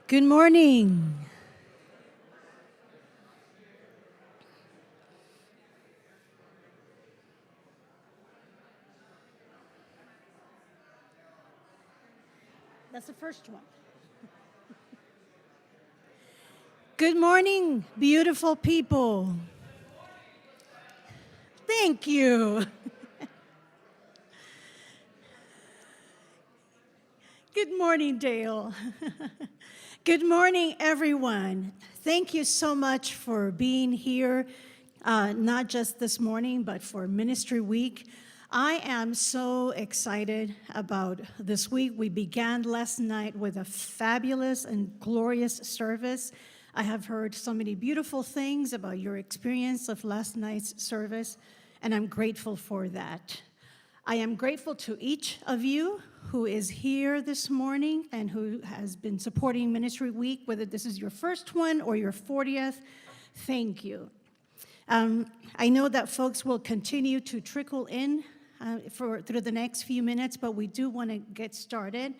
Good morning. That's the first one. Good morning, beautiful people. Thank you. Good morning, Dale. Good morning, everyone. Thank you so much for being here, not just this morning, but for Ministry Week. I am so excited about this week. We began last night with a fabulous and glorious service. I have heard so many beautiful things about your experience of last night's service, and I'm grateful for that. I am grateful to each of you who is here this morning and who has been supporting Ministry Week, whether this is your first one or your 40th. Thank you. I know that folks will continue to trickle in through the next few minutes, but we do want to get started.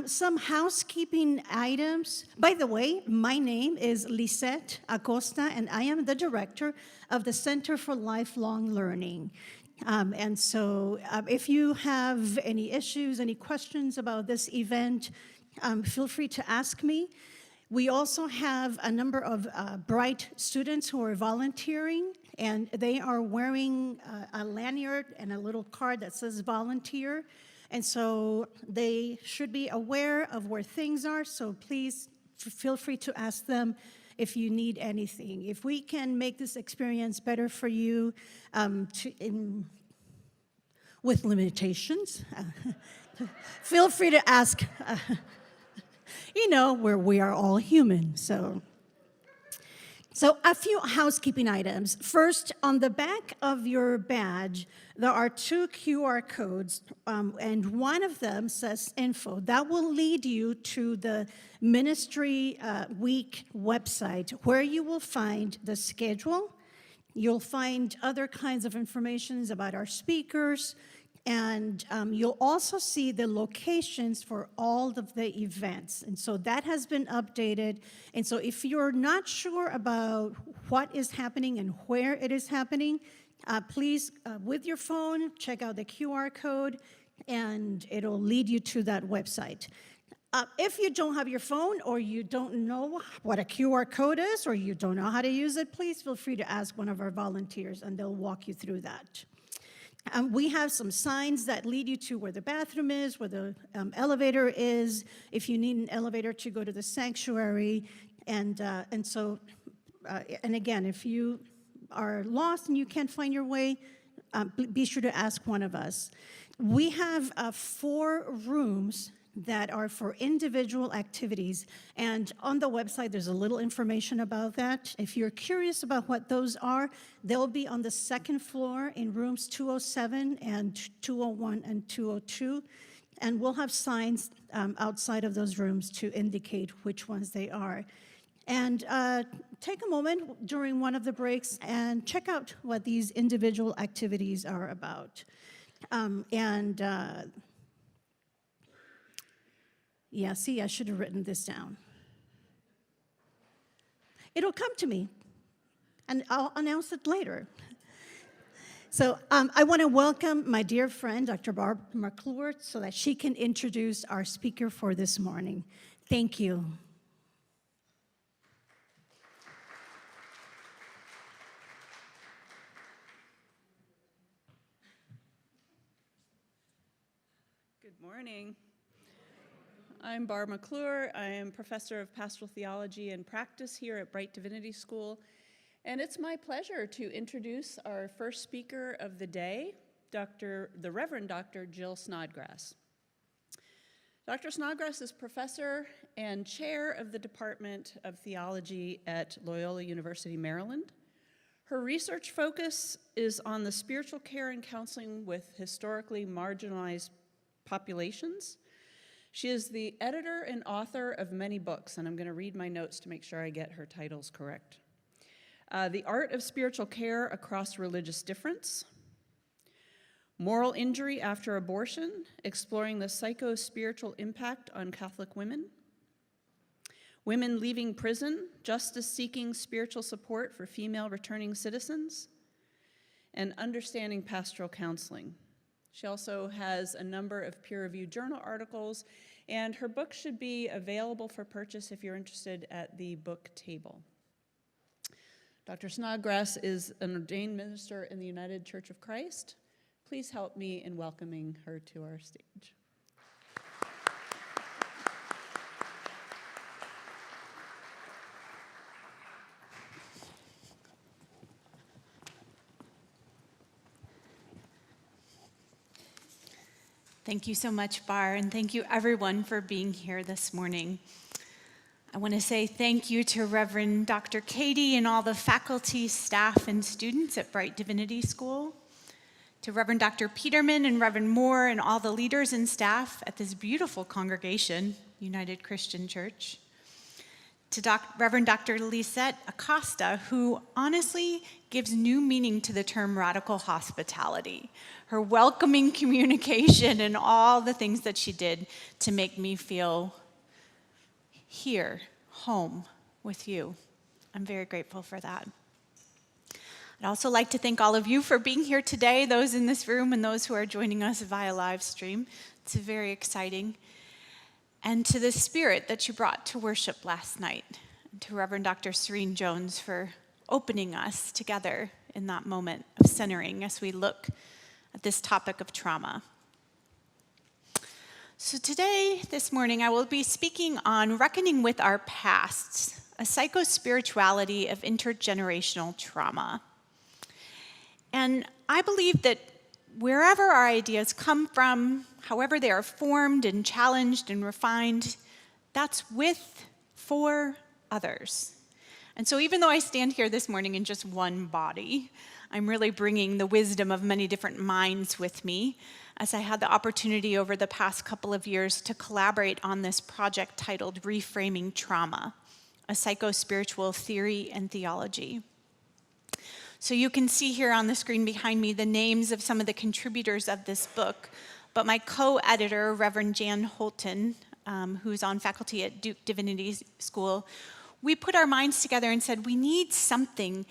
Some housekeeping items. By the way, my name is Lisette Acosta, and I am the director of the Center for Lifelong Learning. And so if you have any issues, any questions about this event, feel free to ask me. We also have a number of Brite students who are volunteering, and they are wearing a lanyard and a little card that says volunteer. And so they should be aware of where things are, so please feel free to ask them if you need anything. If we can make this experience better for you with limitations, feel free to ask. Where we are all human. So a few housekeeping items. First, on the back of your badge, there are 2 QR codes, and one of them says info. That will lead you to the Ministry Week website, where you will find the schedule. You'll find other kinds of information about our speakers, and you'll also see the locations for all of the events. And so that has been updated. And so if you're not sure about what is happening and where it is happening, please, with your phone, check out the QR code, and it'll lead you to that website. If you don't have your phone, or you don't know what a QR code is, or you don't know how to use it, please feel free to ask one of our volunteers, and they'll walk you through that. We have some signs that lead you to where the bathroom is, where the elevator is, if you need an elevator to go to the sanctuary. And again, if you are lost and you can't find your way, be sure to ask one of us. We have 4 rooms that are for individual activities, and on the website there's a little information about that. If you're curious about what those are, they'll be on the 2nd floor in rooms 207 and 201 and 202, and we'll have signs outside of those rooms to indicate which ones they are. And take a moment during one of the breaks and check out what these individual activities are about. Yeah, see, I should have written this down. It'll come to me, and I'll announce it later. So I want to welcome my dear friend, Dr. Barbara McClure, so that she can introduce our speaker for this morning. Thank you. Good morning. I'm Barb McClure. I am Professor of Pastoral Theology and Practice here at Brite Divinity School. And it's my pleasure to introduce our first speaker of the day, the Reverend Dr. Jill Snodgrass. Dr. Snodgrass is Professor and Chair of the Department of Theology at Loyola University Maryland. Her research focus is on the spiritual care and counseling with historically marginalized populations. She is the editor and author of many books, and I'm going to read my notes to make sure I get her titles correct. The Art of Spiritual Care Across Religious Difference, Moral Injury After Abortion, Exploring the Psychospiritual Impact on Catholic Women, women leaving prison, justice-seeking spiritual support for female returning citizens, and understanding pastoral counseling. She also has a number of peer-reviewed journal articles, and her book should be available for purchase if you're interested at the book table. Dr. Snodgrass is an ordained minister in the United Church of Christ. Please help me in welcoming her to our stage. Thank you so much, Bar, and thank you everyone for being here this morning. I want to say thank you to Reverend Dr. Katie and all the faculty, staff, and students at Brite Divinity School, to Reverend Dr. Peterman and Reverend Moore and all the leaders and staff at this beautiful congregation, United Christian Church, to Reverend Dr. Lisette Acosta, who honestly gives new meaning to the term radical hospitality. Her welcoming communication and all the things that she did to make me feel here, home with you. I'm very grateful for that. I'd also like to thank all of you for being here today, those in this room and those who are joining us via live stream. It's very exciting. And to the spirit that you brought to worship last night, and to Reverend Dr. Serene Jones for opening us together in that moment of centering as we look at this topic of trauma. So today, this morning, I will be speaking on reckoning with our pasts, a psychospirituality of intergenerational trauma. And I believe that wherever our ideas come from, however they are formed and challenged and refined, that's with, for others. And so even though I stand here this morning in just one body, I'm really bringing the wisdom of many different minds with me, as I had the opportunity over the past couple of years to collaborate on this project titled Reframing Trauma, a psychospiritual theory and theology. So you can see here on the screen behind me the names of some of the contributors of this book, but my co-editor, Reverend Jan Holton, who's on faculty at Duke Divinity School, we put our minds together and said, we need something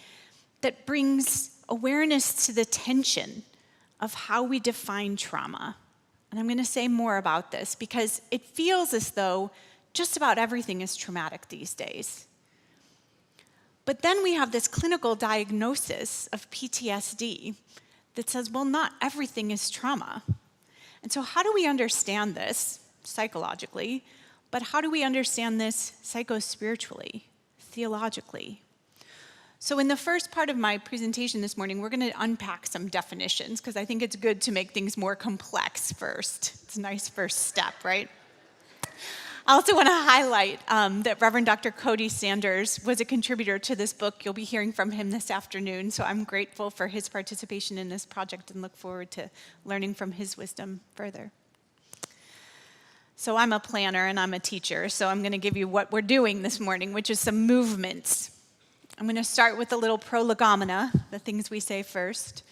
that brings awareness to the tension of how we define trauma. And I'm going to say more about this because it feels as though just about everything is traumatic these days. But then we have this clinical diagnosis of PTSD that says, well, not everything is trauma. And so how do we understand this psychologically, but how do we understand this psychospiritually, theologically? So in the first part of my presentation this morning, we're going to unpack some definitions because I think it's good to make things more complex first. It's a nice first step, right? I also want to highlight that Reverend Dr. Cody Sanders was a contributor to this book. You'll be hearing from him this afternoon, so I'm grateful for his participation in this project and look forward to learning from his wisdom further. So I'm a planner and I'm a teacher, so I'm going to give you what we're doing this morning, which is some movements. I'm going to start with a little prolegomena, the things we say first,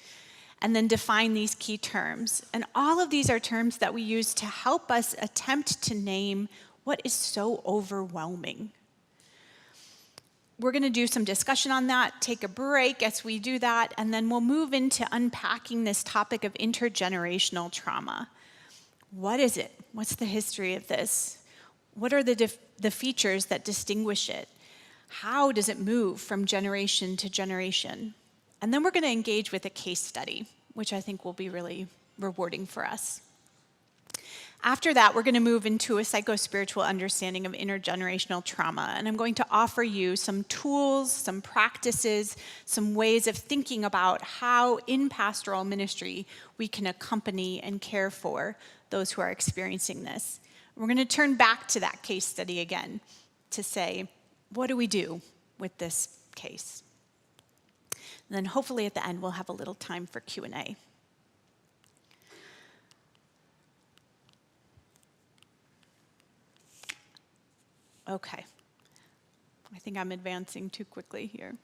and then define these key terms. And all of these are terms that we use to help us attempt to name what is so overwhelming. We're going to do some discussion on that, take a break as we do that, and then we'll move into unpacking this topic of intergenerational trauma. What is it? What's the history of this? What are the features that distinguish it? How does it move from generation to generation? And then we're going to engage with a case study, which I think will be really rewarding for us. After that, we're going to move into a psychospiritual understanding of intergenerational trauma, and I'm going to offer you some tools, some practices, some ways of thinking about how in pastoral ministry we can accompany and care for those who are experiencing this. We're going to turn back to that case study again to say, what do we do with this case? And then hopefully at the end we'll have a little time for Q&A. Okay. I think I'm advancing too quickly here.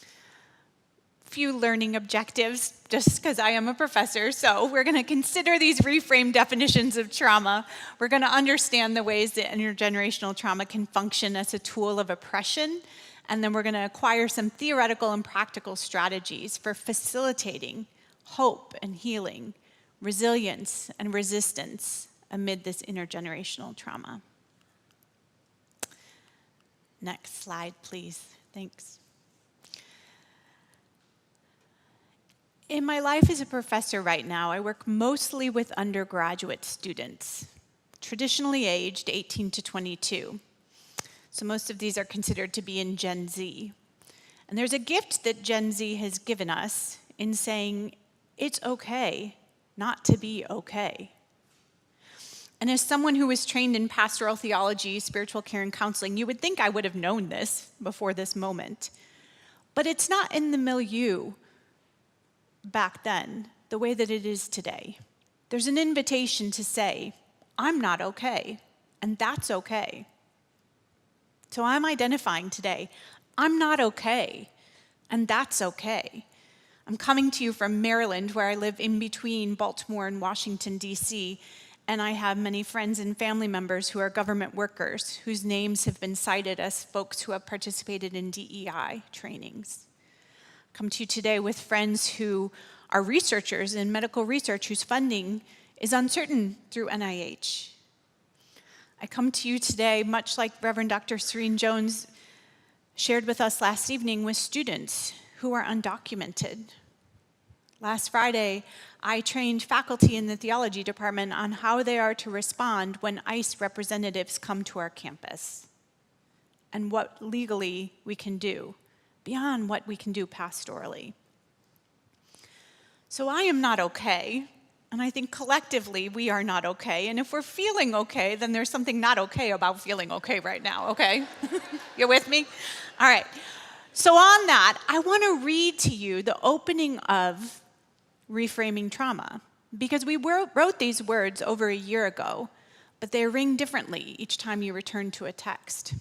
A few learning objectives, just because I am a professor. So we're going to consider these reframed definitions of trauma. We're going to understand the ways that intergenerational trauma can function as a tool of oppression. And then we're going to acquire some theoretical and practical strategies for facilitating hope and healing, resilience and resistance amid this intergenerational trauma. Next slide, please. Thanks. In my life as a professor right now, I work mostly with undergraduate students, traditionally aged 18 to 22. So most of these are considered to be in Gen Z. And there's a gift that Gen Z has given us in saying it's okay not to be okay. And as someone who was trained in pastoral theology, spiritual care, and counseling, you would think I would have known this before this moment. But it's not in the milieu back then the way that it is today. There's an invitation to say, I'm not okay, and that's okay. So I'm identifying today, I'm not okay, and that's okay. I'm coming to you from Maryland, where I live in between Baltimore and Washington, D.C., and I have many friends and family members who are government workers whose names have been cited as folks who have participated in DEI trainings. I come to you today with friends who are researchers in medical research whose funding is uncertain through NIH. I come to you today, much like Reverend Dr. Serene Jones shared with us last evening, with students who are undocumented. Last Friday, I trained faculty in the theology department on how they are to respond when ICE representatives come to our campus and what legally we can do beyond what we can do pastorally. So I am not okay, and I think collectively we are not okay. And if we're feeling okay, then there's something not okay about feeling okay right now, okay? You with me? All right. So on that, I want to read to you the opening of Reframing Trauma, because we wrote these words over a year ago, but they ring differently each time you return to a text.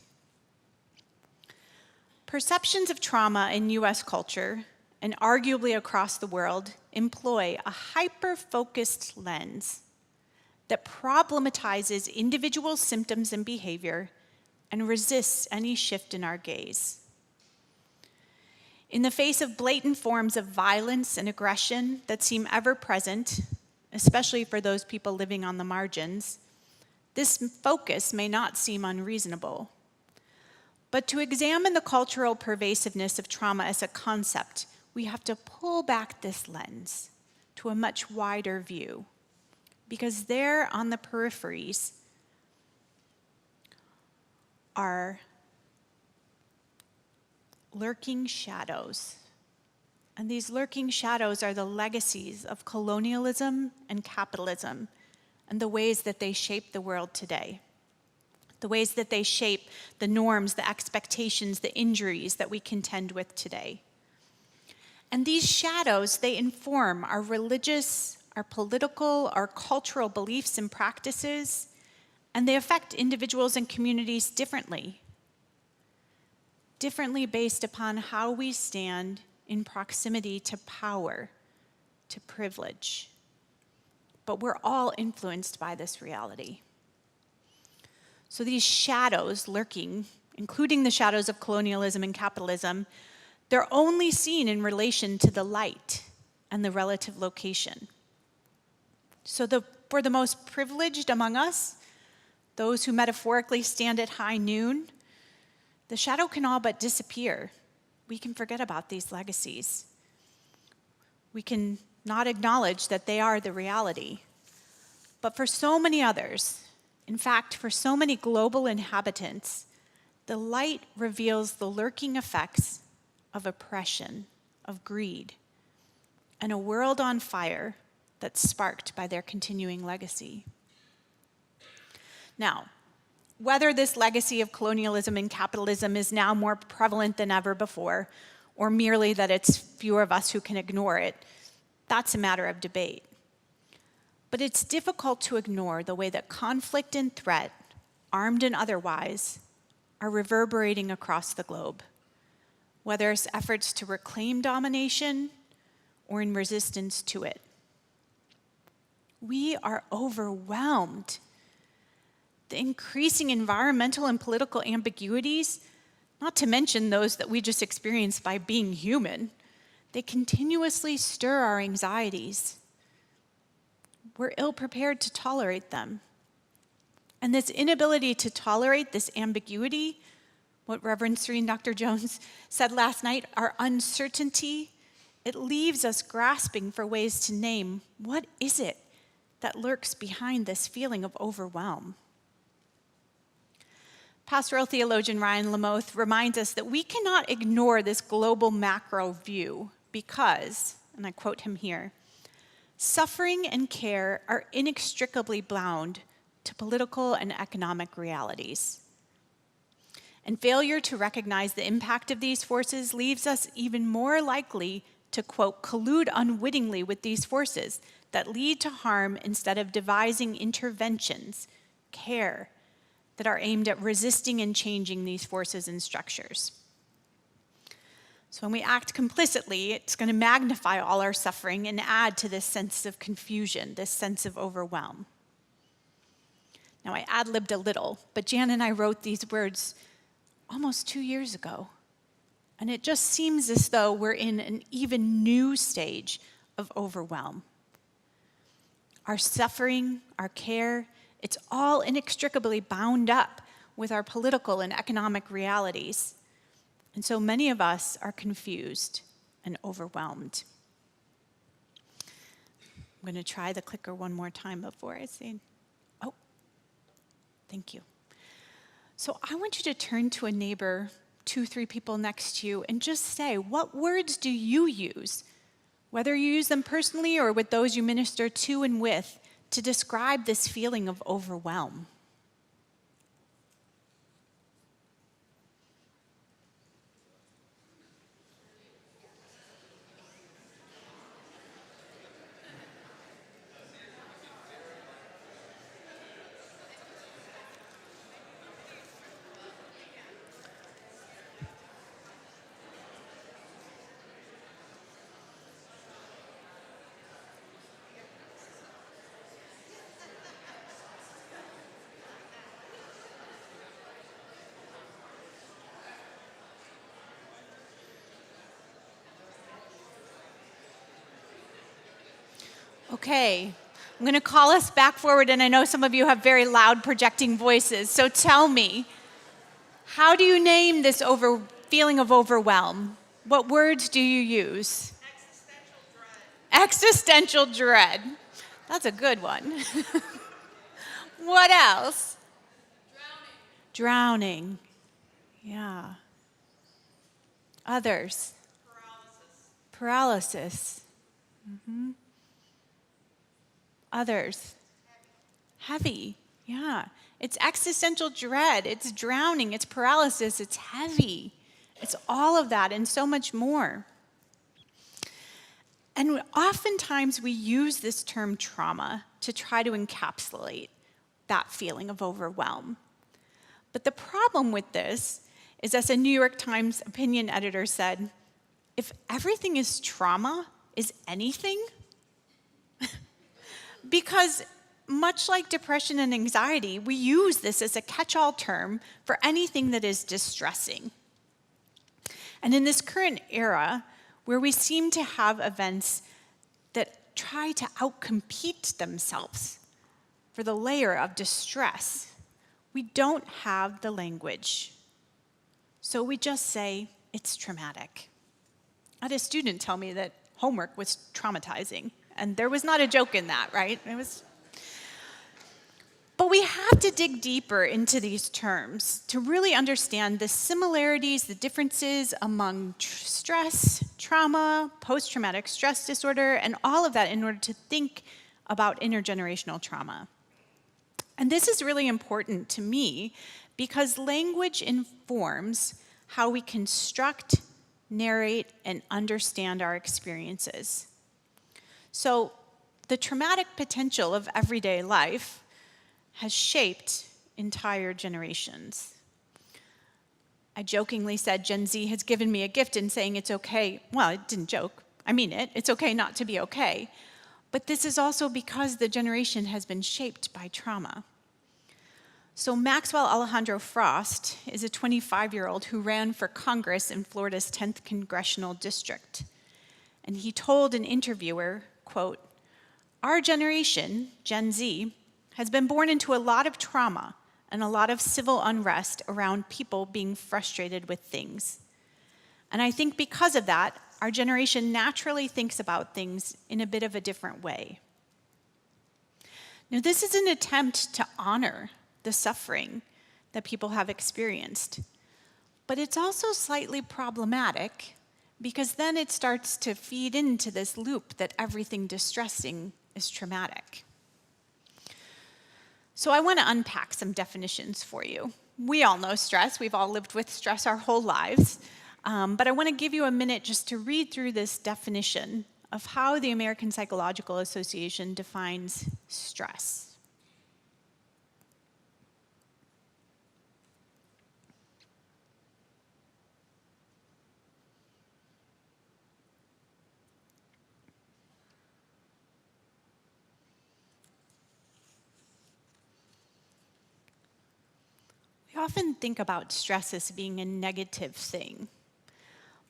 Perceptions of trauma in U.S. culture, and arguably across the world, employ a hyper-focused lens that problematizes individual symptoms and behavior and resists any shift in our gaze. In the face of blatant forms of violence and aggression that seem ever present, especially for those people living on the margins, this focus may not seem unreasonable. But to examine the cultural pervasiveness of trauma as a concept, we have to pull back this lens to a much wider view, because there on the peripheries are lurking shadows. And these lurking shadows are the legacies of colonialism and capitalism and the ways that they shape the world today. The ways that they shape the norms, the expectations, the injuries that we contend with today. And these shadows, they inform our religious, our political, our cultural beliefs and practices, and they affect individuals and communities differently based upon how we stand in proximity to power, to privilege. But we're all influenced by this reality. So these shadows lurking, including the shadows of colonialism and capitalism, they're only seen in relation to the light and the relative location. So for the most privileged among us, those who metaphorically stand at high noon, the shadow can all but disappear. We can forget about these legacies. We can not acknowledge that they are the reality. But for so many others, in fact, for so many global inhabitants, the light reveals the lurking effects of oppression, of greed, and a world on fire that's sparked by their continuing legacy. Now, whether this legacy of colonialism and capitalism is now more prevalent than ever before, or merely that it's fewer of us who can ignore it, that's a matter of debate. But it's difficult to ignore the way that conflict and threat, armed and otherwise, are reverberating across the globe. whether it's efforts to reclaim domination or in resistance to it. We are overwhelmed. The increasing environmental and political ambiguities, not to mention those that we just experienced by being human, they continuously stir our anxieties. We're ill-prepared to tolerate them. And this inability to tolerate this ambiguity, what Reverend Serene Dr. Jones said last night, our uncertainty, it leaves us grasping for ways to name what is it that lurks behind this feeling of overwhelm. Pastoral theologian Ryan Lamoth reminds us that we cannot ignore this global macro view because, and I quote him here, suffering and care are inextricably bound to political and economic realities. And failure to recognize the impact of these forces leaves us even more likely to, quote, collude unwittingly with these forces that lead to harm instead of devising interventions, care, that are aimed at resisting and changing these forces and structures. So when we act complicitly, it's going to magnify all our suffering and add to this sense of confusion, this sense of overwhelm. Now, I ad-libbed a little, but Jan and I wrote these words almost 2 years ago. And it just seems as though we're in an even new stage of overwhelm. Our suffering, our care, it's all inextricably bound up with our political and economic realities. And so many of us are confused and overwhelmed. I'm going to try the clicker one more time before I say, oh, thank you. So I want you to turn to a neighbor, 2-3 people next to you, and just say, what words do you use, whether you use them personally or with those you minister to and with, to describe this feeling of overwhelm? Okay, I'm going to call us back forward, and I know some of you have very loud projecting voices, so tell me, how do you name this feeling of overwhelm? What words do you use? Existential dread. That's a good one. What else? Drowning. Yeah. Others? Paralysis. Mm-hmm. Others? Heavy. Yeah. It's existential dread. It's drowning. It's paralysis. It's heavy. It's all of that and so much more. And oftentimes we use this term trauma to try to encapsulate that feeling of overwhelm. But the problem with this is, as a New York Times opinion editor said, if everything is trauma, is anything? Because much like depression and anxiety, we use this as a catch-all term for anything that is distressing. And in this current era, where we seem to have events that try to outcompete themselves for the layer of distress, we don't have the language. So we just say, it's traumatic. I had a student tell me that homework was traumatizing. And there was not a joke in that, right? But we have to dig deeper into these terms to really understand the similarities, the differences among stress, trauma, post-traumatic stress disorder, and all of that in order to think about intergenerational trauma. And this is really important to me because language informs how we construct, narrate, and understand our experiences. So the traumatic potential of everyday life has shaped entire generations. I jokingly said Gen Z has given me a gift in saying it's okay. Well, I didn't joke. I mean it. It's okay not to be okay. But this is also because the generation has been shaped by trauma. So Maxwell Alejandro Frost is a 25-year-old who ran for Congress in Florida's 10th Congressional District. And he told an interviewer, quote, "Our generation, Gen Z, has been born into a lot of trauma and a lot of civil unrest around people being frustrated with things. And I think because of that, our generation naturally thinks about things in a bit of a different way." Now, this is an attempt to honor the suffering that people have experienced, but it's also slightly problematic because then it starts to feed into this loop that everything distressing is traumatic. So I want to unpack some definitions for you. We all know stress. We've all lived with stress our whole lives. But I want to give you a minute just to read through this definition of how the American Psychological Association defines stress. We often think about stress as being a negative thing.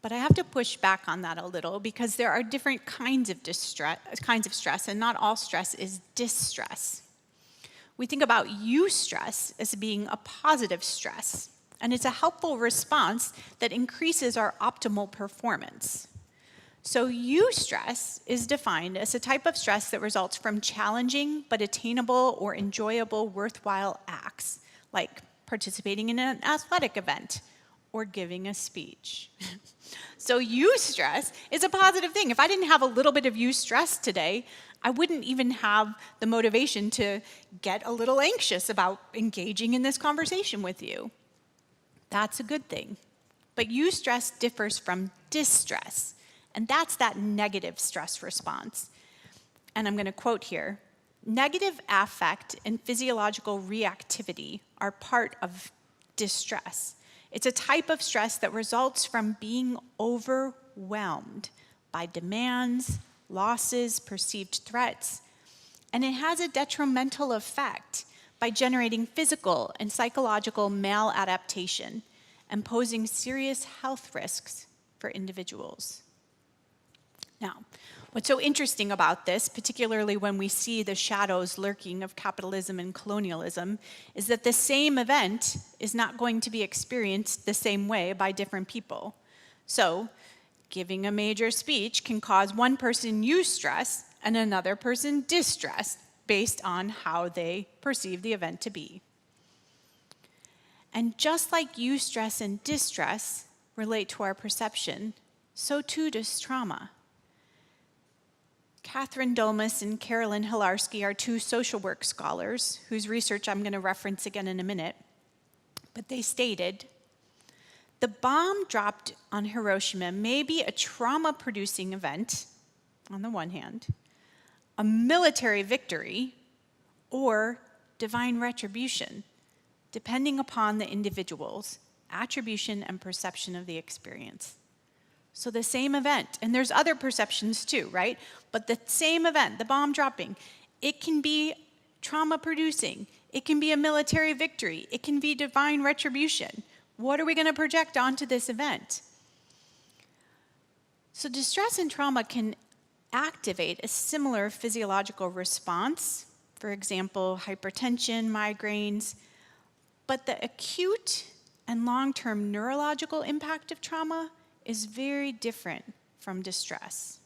But I have to push back on that a little because there are different kinds of stress, and not all stress is distress. We think about eustress as being a positive stress, and it's a helpful response that increases our optimal performance. So eustress is defined as a type of stress that results from challenging but attainable or enjoyable worthwhile acts, like participating in an athletic event or giving a speech. So eustress is a positive thing. If I didn't have a little bit of eustress today, I wouldn't even have the motivation to get a little anxious about engaging in this conversation with you. That's a good thing. But eustress differs from distress, and that's that negative stress response. And I'm going to quote here, "Negative affect and physiological reactivity are part of distress. It's a type of stress that results from being overwhelmed by demands, losses, perceived threats, and it has a detrimental effect by generating physical and psychological maladaptation and posing serious health risks for individuals." Now, what's so interesting about this, particularly when we see the shadows lurking of capitalism and colonialism, is that the same event is not going to be experienced the same way by different people. So, giving a major speech can cause one person eustress and another person distress based on how they perceive the event to be. And just like eustress and distress relate to our perception, so too does trauma. Catherine Dolmas and Carolyn Hilarski are two social work scholars whose research I'm going to reference again in a minute. But they stated, "The bomb dropped on Hiroshima may be a trauma-producing event, on the one hand, a military victory, or divine retribution, depending upon the individual's attribution and perception of the experience." So the same event, and there's other perceptions too, right? But the same event, the bomb dropping, it can be trauma-producing. It can be a military victory. It can be divine retribution. What are we going to project onto this event? So distress and trauma can activate a similar physiological response, for example, hypertension, migraines, but the acute and long-term neurological impact of trauma is very different from distress.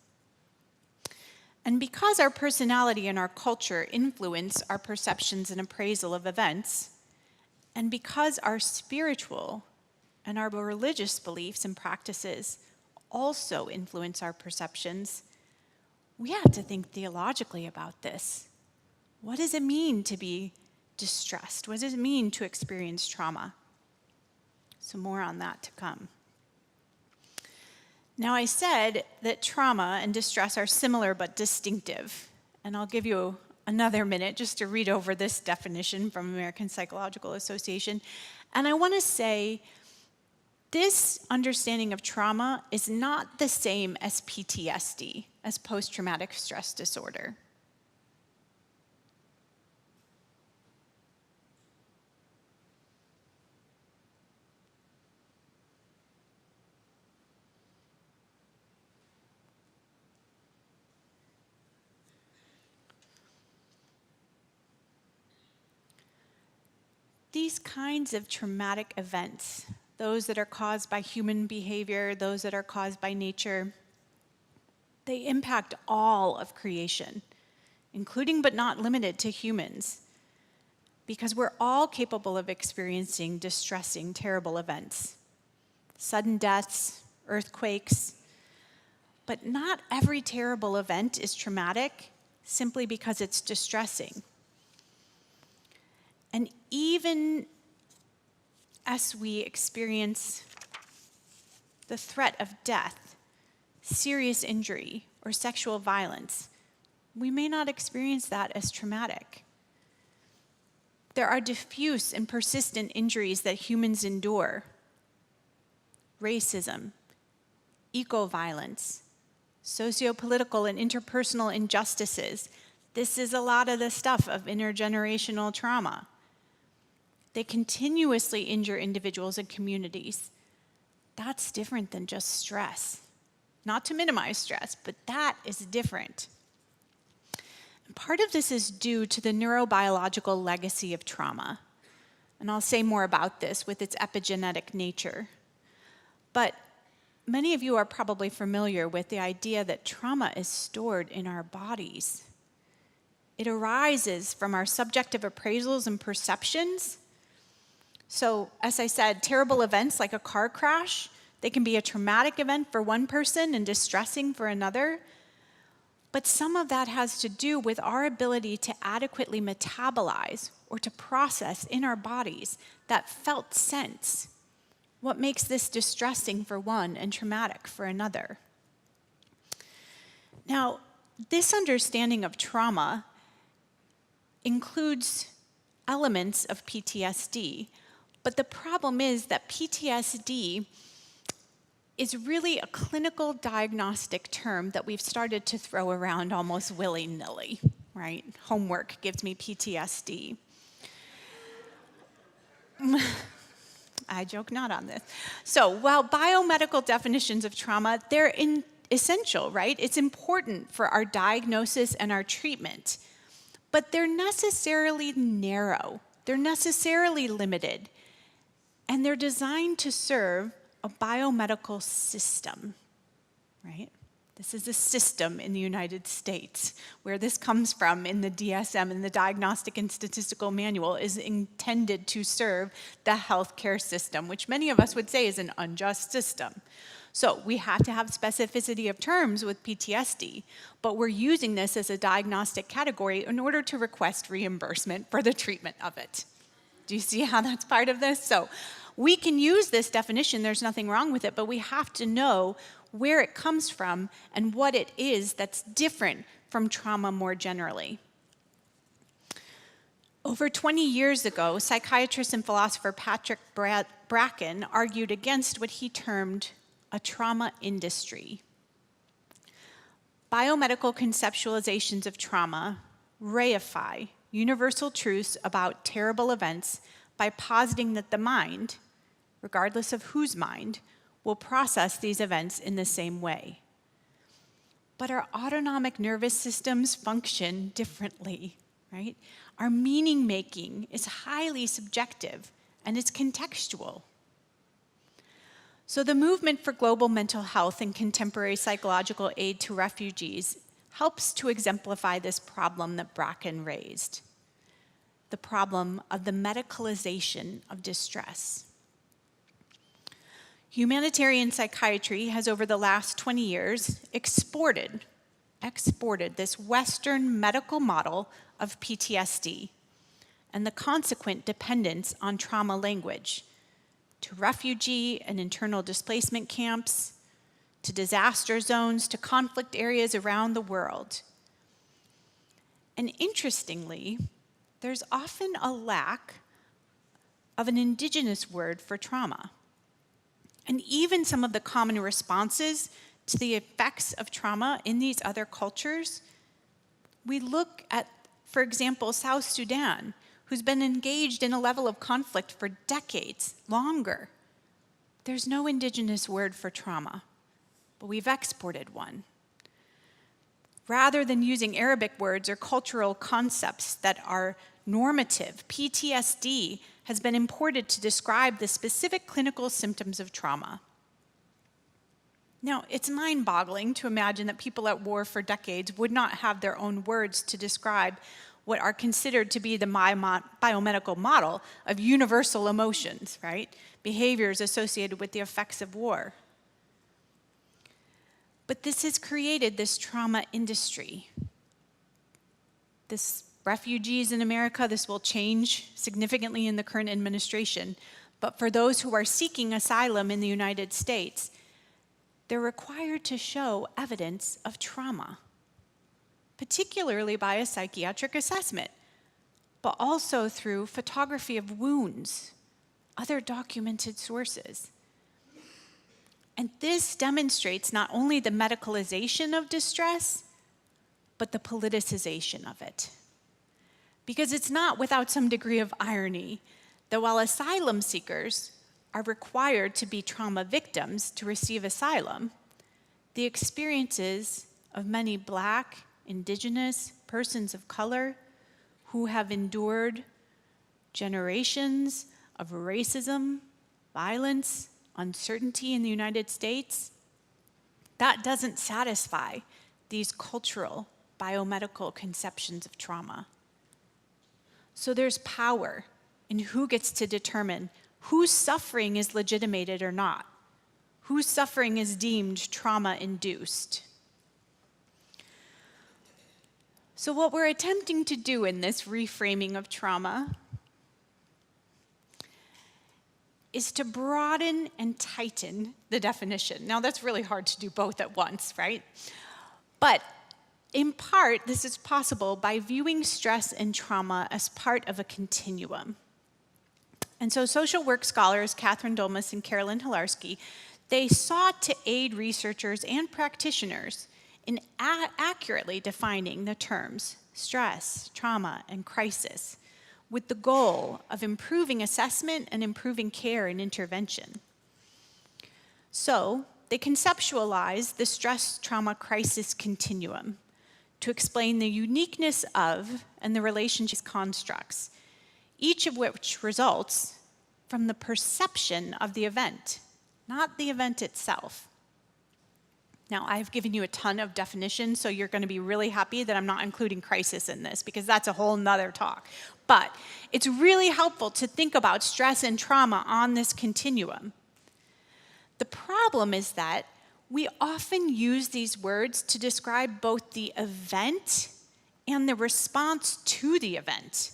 And because our personality and our culture influence our perceptions and appraisal of events, and because our spiritual and our religious beliefs and practices also influence our perceptions, we have to think theologically about this. What does it mean to be distressed? What does it mean to experience trauma? So more on that to come. Now, I said that trauma and distress are similar but distinctive, and I'll give you another minute just to read over this definition from American Psychological Association. And I want to say This understanding of trauma is not the same as PTSD, as post-traumatic stress disorder. These kinds of traumatic events, those that are caused by human behavior, those that are caused by nature, they impact all of creation, including but not limited to humans, because we're all capable of experiencing distressing, terrible events, sudden deaths, earthquakes, but not every terrible event is traumatic simply because it's distressing. And even as we experience the threat of death, serious injury, or sexual violence, we may not experience that as traumatic. There are diffuse and persistent injuries that humans endure: racism, eco-violence, socio-political and interpersonal injustices. This is a lot of the stuff of intergenerational trauma. They continuously injure individuals and communities. That's different than just stress. Not to minimize stress, but that is different. And part of this is due to the neurobiological legacy of trauma. And I'll say more about this with its epigenetic nature. But many of you are probably familiar with the idea that trauma is stored in our bodies. It arises from our subjective appraisals and perceptions. So, as I said, terrible events like a car crash, they can be a traumatic event for one person and distressing for another. But some of that has to do with our ability to adequately metabolize or to process in our bodies that felt sense. What makes this distressing for one and traumatic for another? Now, this understanding of trauma includes elements of PTSD, but the problem is that PTSD is really a clinical diagnostic term that we've started to throw around almost willy-nilly, right? Homework gives me PTSD. I joke not on this. So while biomedical definitions of trauma, they're essential, right? It's important for our diagnosis and our treatment, but they're necessarily narrow. They're necessarily limited, and they're designed to serve a biomedical system, right? This is a system in the United States. Where this comes from in the DSM, in the Diagnostic and Statistical Manual, is intended to serve the healthcare system, which many of us would say is an unjust system. So we have to have specificity of terms with PTSD, but we're using this as a diagnostic category in order to request reimbursement for the treatment of it. Do you see how that's part of this? So we can use this definition, there's nothing wrong with it, but we have to know where it comes from and what it is that's different from trauma more generally. Over 20 years ago, psychiatrist and philosopher Patrick Bracken argued against what he termed a trauma industry. Biomedical conceptualizations of trauma reify universal truths about terrible events by positing that the mind, regardless of whose mind, will process these events in the same way. But our autonomic nervous systems function differently, right? Our meaning making is highly subjective and it's contextual. So the movement for global mental health and contemporary psychological aid to refugees helps to exemplify this problem that Bracken raised, the problem of the medicalization of distress. Humanitarian psychiatry has, over the last 20 years, exported this Western medical model of PTSD and the consequent dependence on trauma language to refugee and internal displacement camps, to disaster zones, to conflict areas around the world. And interestingly, there's often a lack of an indigenous word for trauma. And even some of the common responses to the effects of trauma in these other cultures, we look at, for example, South Sudan, who's been engaged in a level of conflict for decades, longer. There's no indigenous word for trauma, but we've exported one. Rather than using Arabic words or cultural concepts that are normative, PTSD has been imported to describe the specific clinical symptoms of trauma. Now, it's mind-boggling to imagine that people at war for decades would not have their own words to describe what are considered to be the biomedical model of universal emotions, right? Behaviors associated with the effects of war. But this has created this trauma industry. This refugees in America, this will change significantly in the current administration. But for those who are seeking asylum in the United States, they're required to show evidence of trauma, particularly by a psychiatric assessment, but also through photography of wounds, other documented sources. And this demonstrates not only the medicalization of distress, but the politicization of it. Because it's not without some degree of irony that while asylum seekers are required to be trauma victims to receive asylum, the experiences of many Black, Indigenous, persons of color who have endured generations of racism, violence, uncertainty in the United States, that doesn't satisfy these cultural, biomedical conceptions of trauma. So there's power in who gets to determine whose suffering is legitimated or not, whose suffering is deemed trauma-induced. So what we're attempting to do in this reframing of trauma is to broaden and tighten the definition. Now, that's really hard to do both at once, right? But in part, this is possible by viewing stress and trauma as part of a continuum. And so social work scholars Catherine Dolmas and Carolyn Hilarski, they sought to aid researchers and practitioners in accurately defining the terms stress, trauma, and crisis, with the goal of improving assessment and improving care and intervention. So they conceptualized the stress-trauma-crisis continuum to explain the uniqueness of and the relationship constructs, each of which results from the perception of the event, not the event itself. Now, I've given you a ton of definitions, so you're going to be really happy that I'm not including crisis in this, because that's a whole nother talk. But it's really helpful to think about stress and trauma on this continuum. The problem is that we often use these words to describe both the event and the response to the event.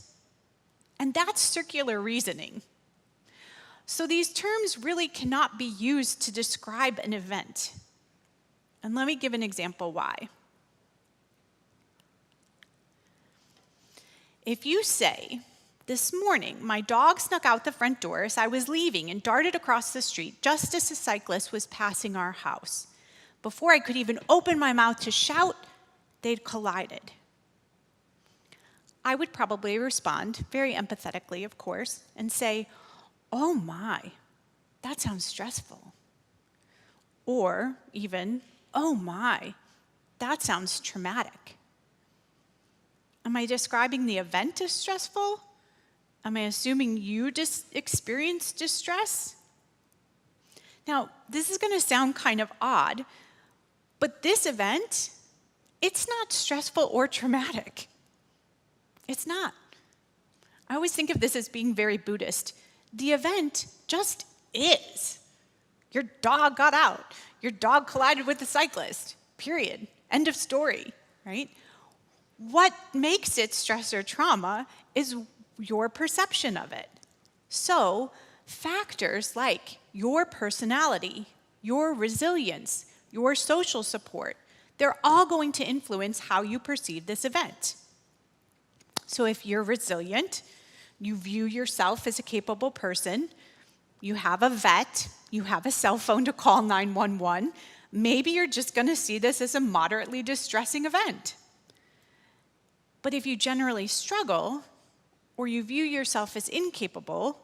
And that's circular reasoning. So these terms really cannot be used to describe an event. And let me give an example why. If you say, "This morning, my dog snuck out the front door as I was leaving and darted across the street just as a cyclist was passing our house. Before I could even open my mouth to shout, they'd collided." I would probably respond, very empathetically, of course, and say, "Oh my, that sounds stressful." Or even, "Oh my, that sounds traumatic." Am I describing the event as stressful? Am I assuming you experienced distress? Now, this is going to sound kind of odd, but this event, it's not stressful or traumatic. It's not. I always think of this as being very Buddhist. The event just is. Your dog got out. Your dog collided with the cyclist. Period. End of story, right? What makes it stress or trauma is your perception of it. So, factors like your personality, your resilience, your social support, they're all going to influence how you perceive this event. So if you're resilient, you view yourself as a capable person, you have a vet, you have a cell phone to call 911, maybe you're just going to see this as a moderately distressing event. But if you generally struggle, or you view yourself as incapable,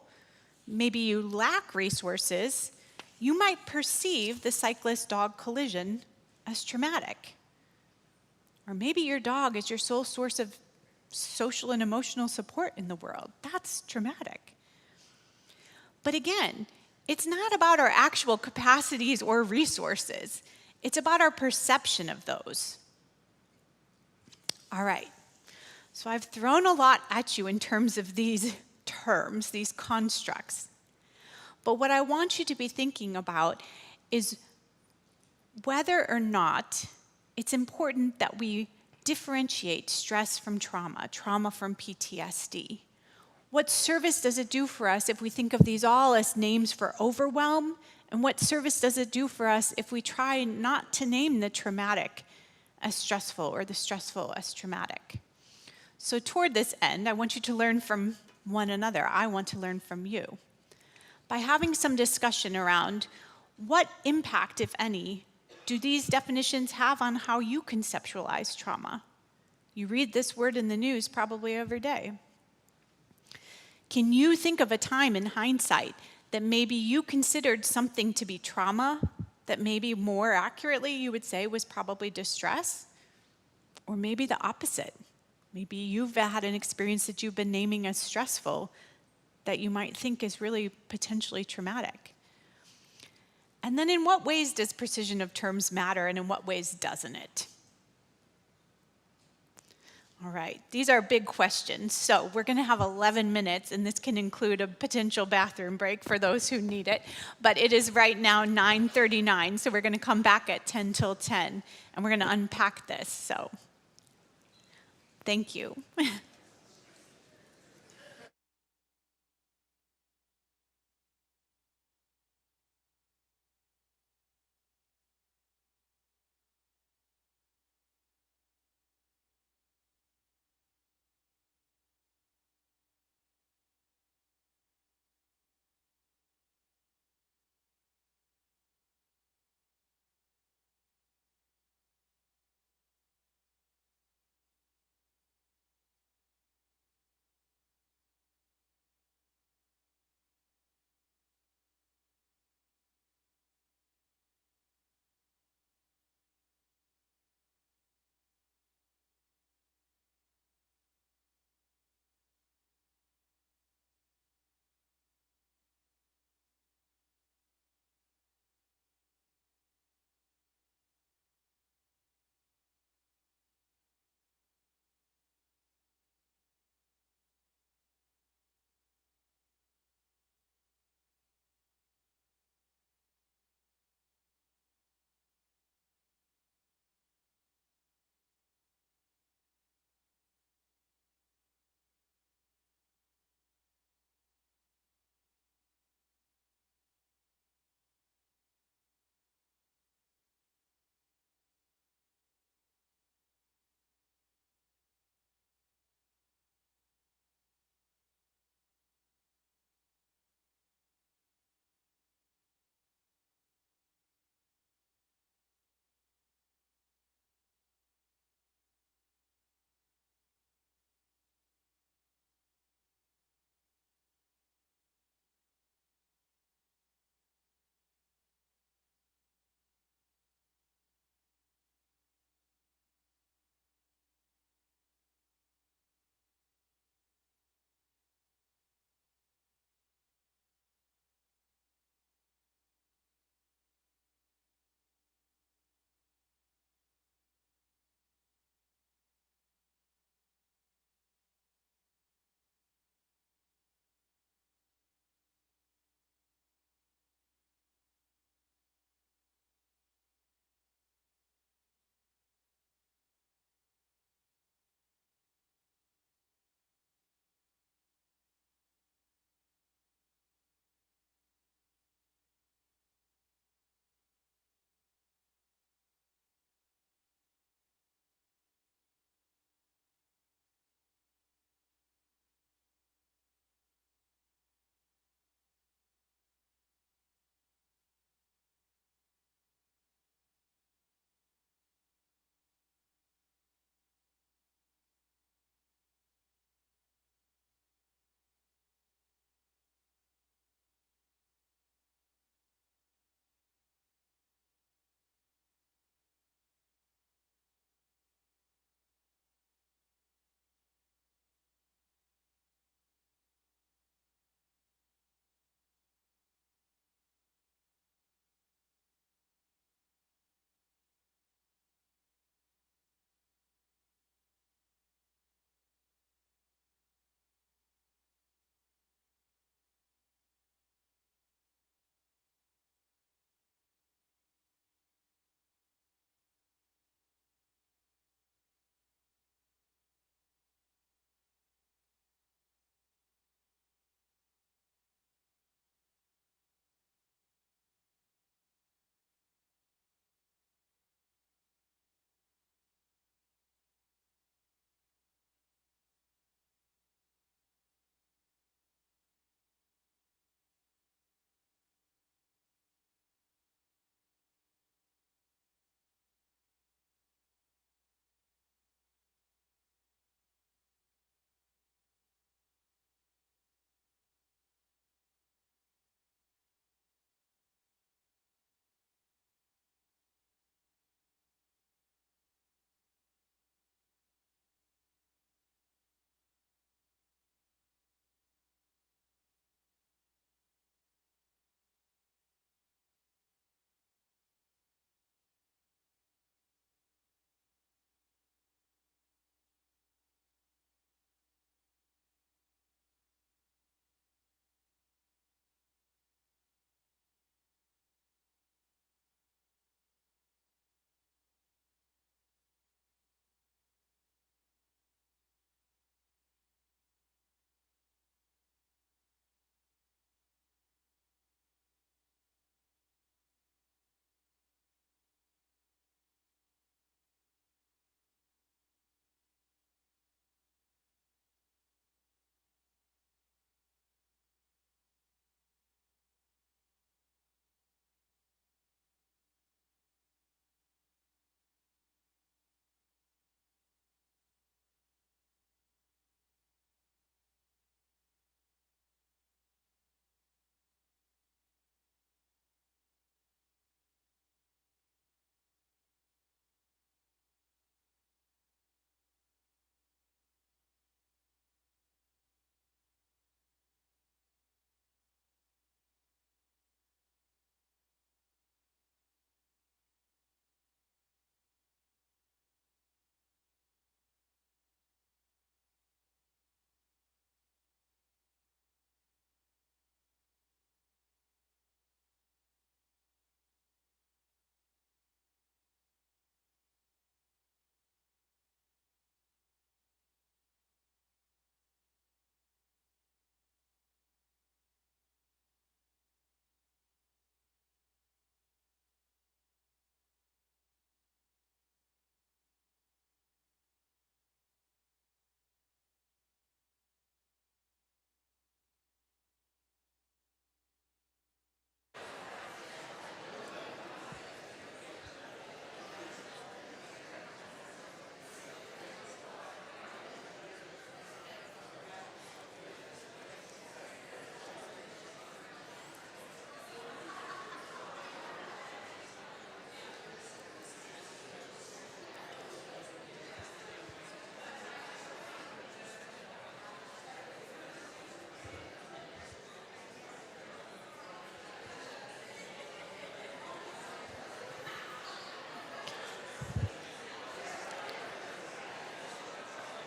maybe you lack resources, you might perceive the cyclist-dog collision as traumatic. Or maybe your dog is your sole source of social and emotional support in the world. That's traumatic. But again, it's not about our actual capacities or resources. It's about our perception of those. All right. So I've thrown a lot at you in terms of these terms, these constructs. But what I want you to be thinking about is whether or not it's important that we differentiate stress from trauma, trauma from PTSD. What service does it do for us if we think of these all as names for overwhelm? And what service does it do for us if we try not to name the traumatic as stressful or the stressful as traumatic? So toward this end, I want you to learn from one another. I want to learn from you. By having some discussion around what impact, if any, do these definitions have on how you conceptualize trauma? You read this word in the news probably every day. Can you think of a time in hindsight that maybe you considered something to be trauma, that maybe more accurately you would say was probably distress? Or maybe the opposite. Maybe you've had an experience that you've been naming as stressful that you might think is really potentially traumatic. And then in what ways does precision of terms matter, and in what ways doesn't it? All right, these are big questions. So we're going to have 11 minutes, and this can include a potential bathroom break for those who need it. But it is right now 9:39, so we're going to come back at 10 till 10, and we're going to unpack this. So thank you.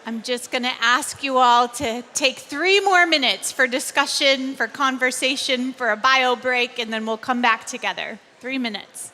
I'm just going to ask you all to take 3 more minutes for discussion, for conversation, for a bio break, and then we'll come back together. 3 minutes.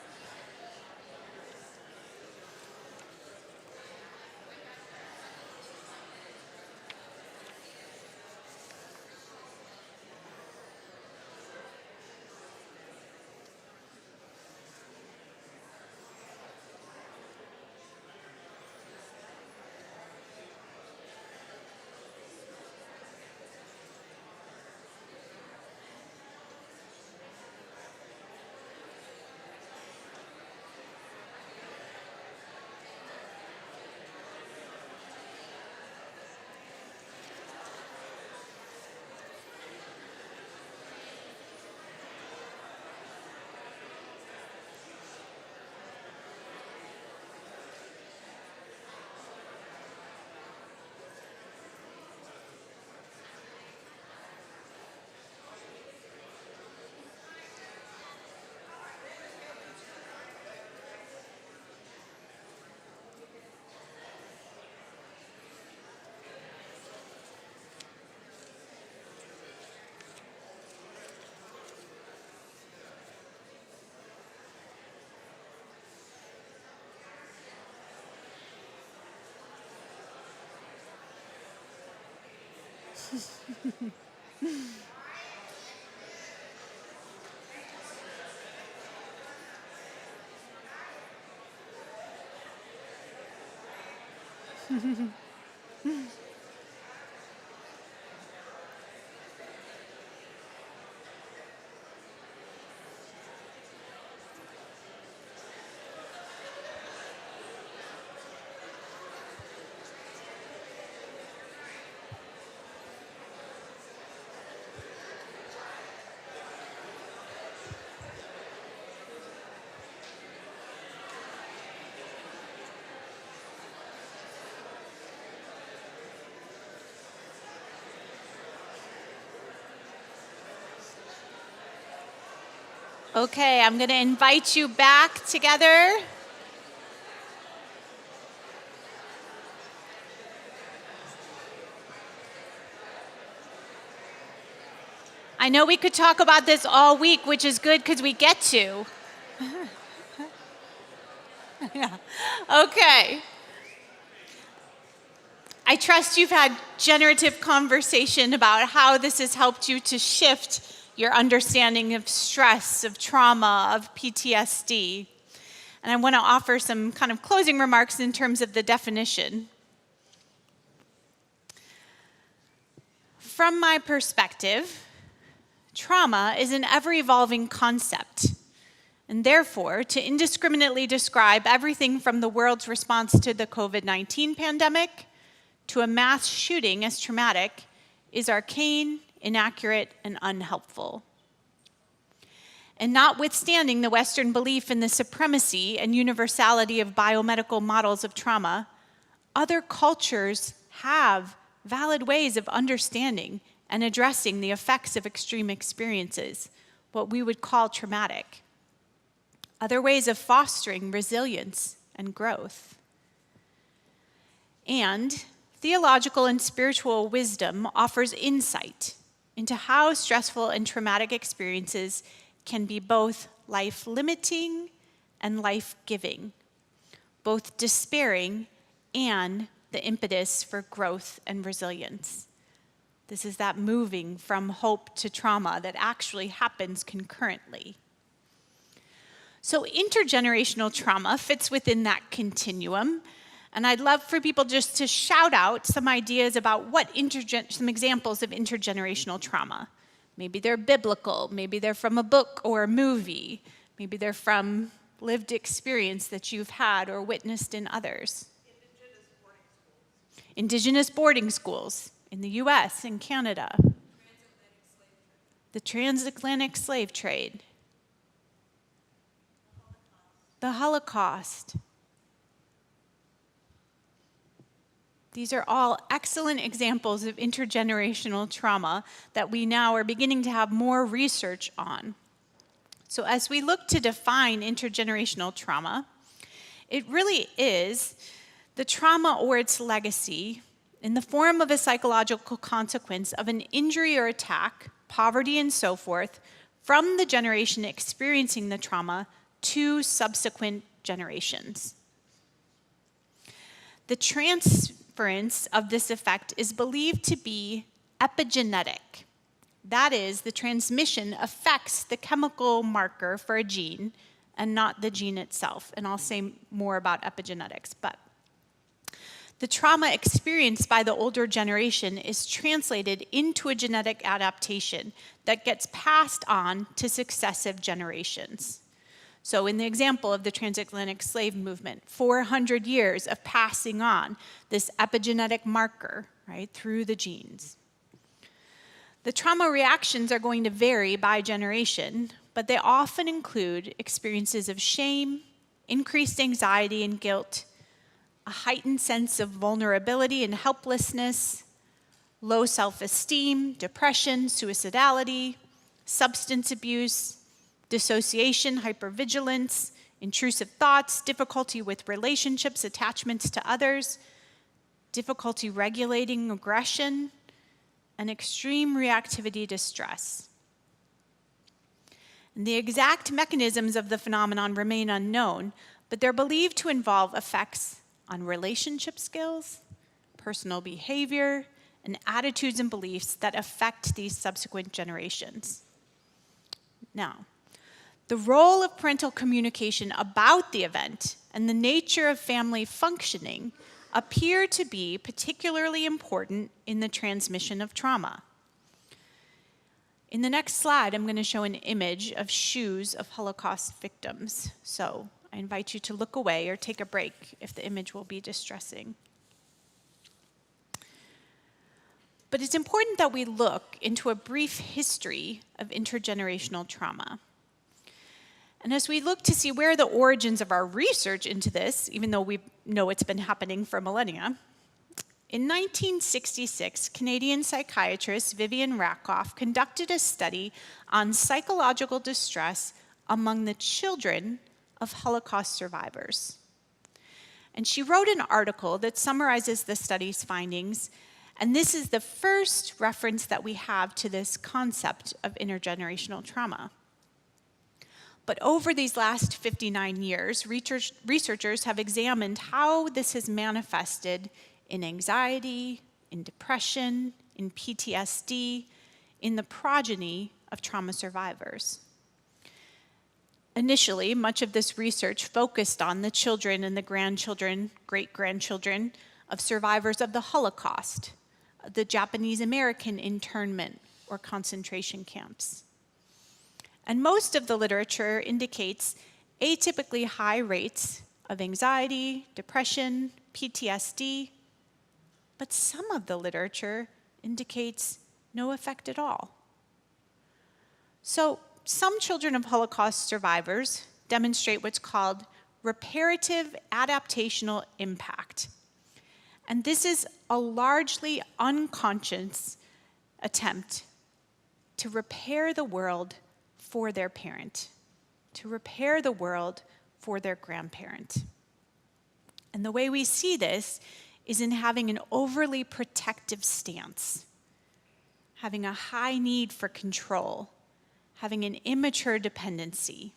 Okay, I'm going to invite you back together. I know we could talk about this all week, which is good because we get to. Yeah. Okay. I trust you've had generative conversation about how this has helped you to shift your understanding of stress, of trauma, of PTSD. And I want to offer some kind of closing remarks in terms of the definition. From my perspective, trauma is an ever-evolving concept, and therefore, to indiscriminately describe everything from the world's response to the COVID-19 pandemic to a mass shooting as traumatic is arcane, inaccurate, and unhelpful. And notwithstanding the Western belief in the supremacy and universality of biomedical models of trauma, other cultures have valid ways of understanding and addressing the effects of extreme experiences, what we would call traumatic. Other ways of fostering resilience and growth. And theological and spiritual wisdom offers insight into how stressful and traumatic experiences can be both life-limiting and life-giving, both despairing and the impetus for growth and resilience. This is that moving from hope to trauma that actually happens concurrently. So intergenerational trauma fits within that continuum. And I'd love for people just to shout out some ideas about some examples of intergenerational trauma. Maybe they're biblical, maybe they're from a book or a movie, maybe they're from lived experience that you've had or witnessed in others. Indigenous boarding schools in the US and Canada. The transatlantic slave trade. The Holocaust. These are all excellent examples of intergenerational trauma that we now are beginning to have more research on. So as we look to define intergenerational trauma, it really is the trauma or its legacy in the form of a psychological consequence of an injury or attack, poverty, and so forth, from the generation experiencing the trauma to subsequent generations. The transference of this effect is believed to be epigenetic. That is, the transmission affects the chemical marker for a gene and not the gene itself. And I'll say more about epigenetics. But the trauma experienced by the older generation is translated into a genetic adaptation that gets passed on to successive generations. So in the example of the transatlantic slave movement, 400 years of passing on this epigenetic marker, right, through the genes. The trauma reactions are going to vary by generation, but they often include experiences of shame, increased anxiety and guilt, a heightened sense of vulnerability and helplessness, low self-esteem, depression, suicidality, substance abuse, dissociation, hypervigilance, intrusive thoughts, difficulty with relationships, attachments to others, difficulty regulating aggression, and extreme reactivity to stress. And the exact mechanisms of the phenomenon remain unknown, but they're believed to involve effects on relationship skills, personal behavior, and attitudes and beliefs that affect these subsequent generations. Now, the role of parental communication about the event and the nature of family functioning appear to be particularly important in the transmission of trauma. In the next slide, I'm going to show an image of shoes of Holocaust victims. So I invite you to look away or take a break if the image will be distressing. But it's important that we look into a brief history of intergenerational trauma. And as we look to see where the origins of our research into this, even though we know it's been happening for millennia, in 1966, Canadian psychiatrist Vivian Rakoff conducted a study on psychological distress among the children of Holocaust survivors. And she wrote an article that summarizes the study's findings, and this is the first reference that we have to this concept of intergenerational trauma. But over these last 59 years, researchers have examined how this has manifested in anxiety, in depression, in PTSD, in the progeny of trauma survivors. Initially, much of this research focused on the children and the grandchildren, great-grandchildren of survivors of the Holocaust, the Japanese American internment or concentration camps. And most of the literature indicates atypically high rates of anxiety, depression, PTSD, but some of the literature indicates no effect at all. So some children of Holocaust survivors demonstrate what's called reparative adaptational impact. And this is a largely unconscious attempt to repair the world for their parent, to repair the world for their grandparent. And the way we see this is in having an overly protective stance, having a high need for control, having an immature dependency.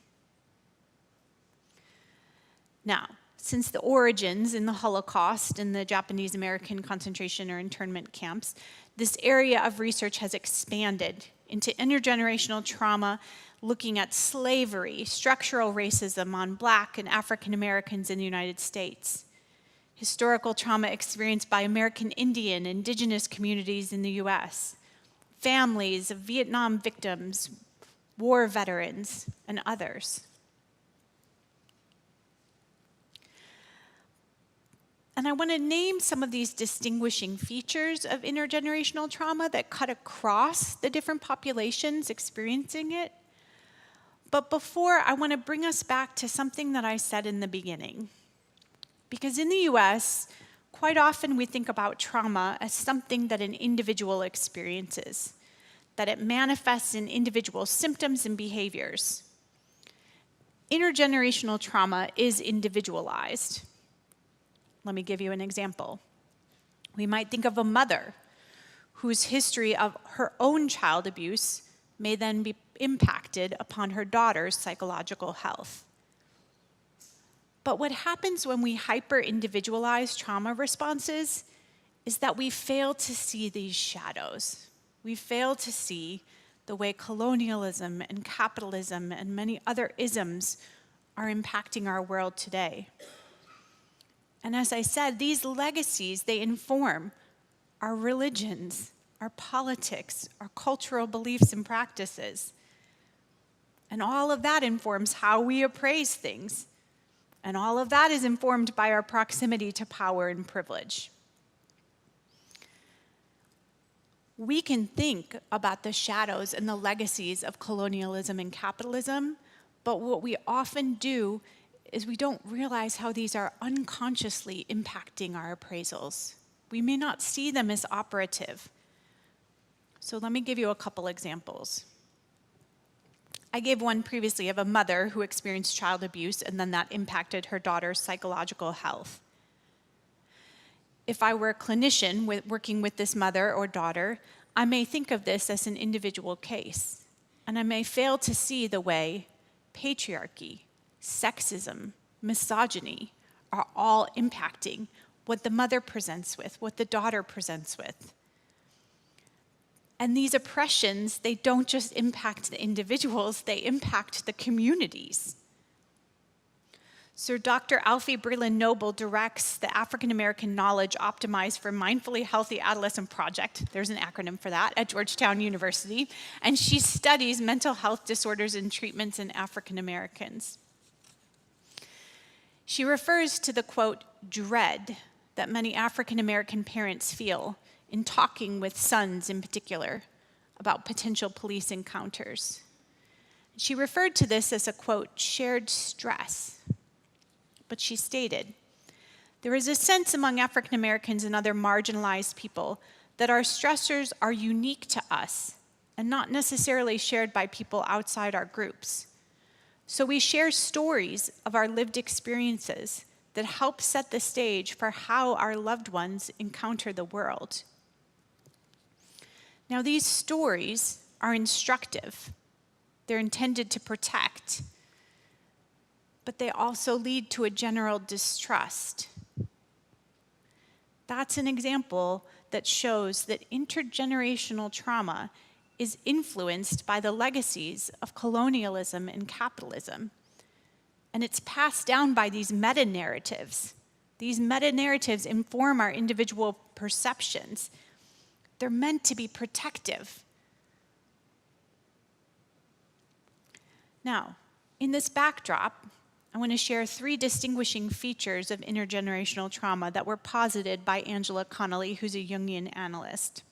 Now, since the origins in the Holocaust and the Japanese American concentration or internment camps, this area of research has expanded into intergenerational trauma, looking at slavery, structural racism on Black and African Americans in the United States, historical trauma experienced by American Indian, indigenous communities in the US, families of Vietnam victims, war veterans, and others. And I want to name some of these distinguishing features of intergenerational trauma that cut across the different populations experiencing it. But before, I want to bring us back to something that I said in the beginning. Because in the US, quite often we think about trauma as something that an individual experiences, that it manifests in individual symptoms and behaviors. Intergenerational trauma is individualized. Let me give you an example. We might think of a mother whose history of her own child abuse may then be impacted upon her daughter's psychological health. But what happens when we hyper-individualize trauma responses is that we fail to see these shadows. We fail to see the way colonialism and capitalism and many other isms are impacting our world today. And as I said, these legacies, they inform our religions, our politics, our cultural beliefs and practices. And all of that informs how we appraise things. And all of that is informed by our proximity to power and privilege. We can think about the shadows and the legacies of colonialism and capitalism, but what we often do is we don't realize how these are unconsciously impacting our appraisals. We may not see them as operative. So let me give you a couple examples. I gave one previously of a mother who experienced child abuse, and then that impacted her daughter's psychological health. If I were a clinician working with this mother or daughter, I may think of this as an individual case, and I may fail to see the way patriarchy, sexism, misogyny are all impacting what the mother presents with, what the daughter presents with. And these oppressions, they don't just impact the individuals, they impact the communities. Sir Dr. Alfie Breland Noble directs the African American Knowledge Optimized for Mindfully Healthy Adolescent Project, there's an acronym for that, at Georgetown University, and she studies mental health disorders and treatments in African Americans. She refers to the, quote, dread that many African American parents feel in talking with sons in particular about potential police encounters. She referred to this as a, quote, shared stress. But she stated, there is a sense among African Americans and other marginalized people that our stressors are unique to us and not necessarily shared by people outside our groups. So we share stories of our lived experiences that help set the stage for how our loved ones encounter the world. Now, these stories are instructive. They're intended to protect, but they also lead to a general distrust. That's an example that shows that intergenerational trauma is influenced by the legacies of colonialism and capitalism. And it's passed down by these meta-narratives. These meta-narratives inform our individual perceptions. They're meant to be protective. Now, in this backdrop, I want to share 3 distinguishing features of intergenerational trauma that were posited by Angela Connolly, who's a Jungian analyst.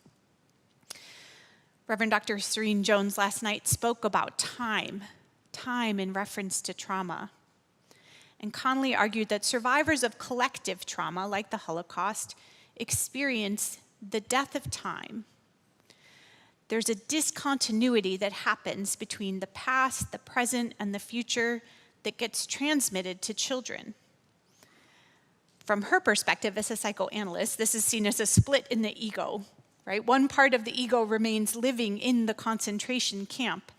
Reverend Dr. Serene Jones last night spoke about time in reference to trauma. And Connolly argued that survivors of collective trauma, like the Holocaust, experience the death of time. There's a discontinuity that happens between the past, the present, and the future that gets transmitted to children. From her perspective as a psychoanalyst, this is seen as a split in the ego, right? One part of the ego remains living in the concentration camp,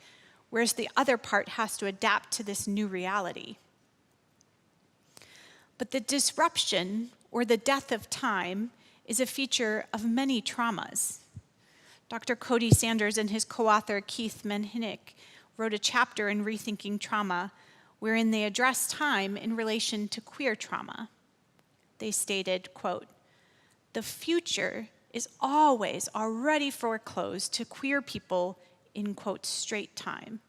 whereas the other part has to adapt to this new reality. But the disruption, or the death of time, is a feature of many traumas. Dr. Cody Sanders and his co-author Keith Menhinick wrote a chapter in Rethinking Trauma wherein they address time in relation to queer trauma. They stated, quote, the future is always already foreclosed to queer people in, quote, straight time.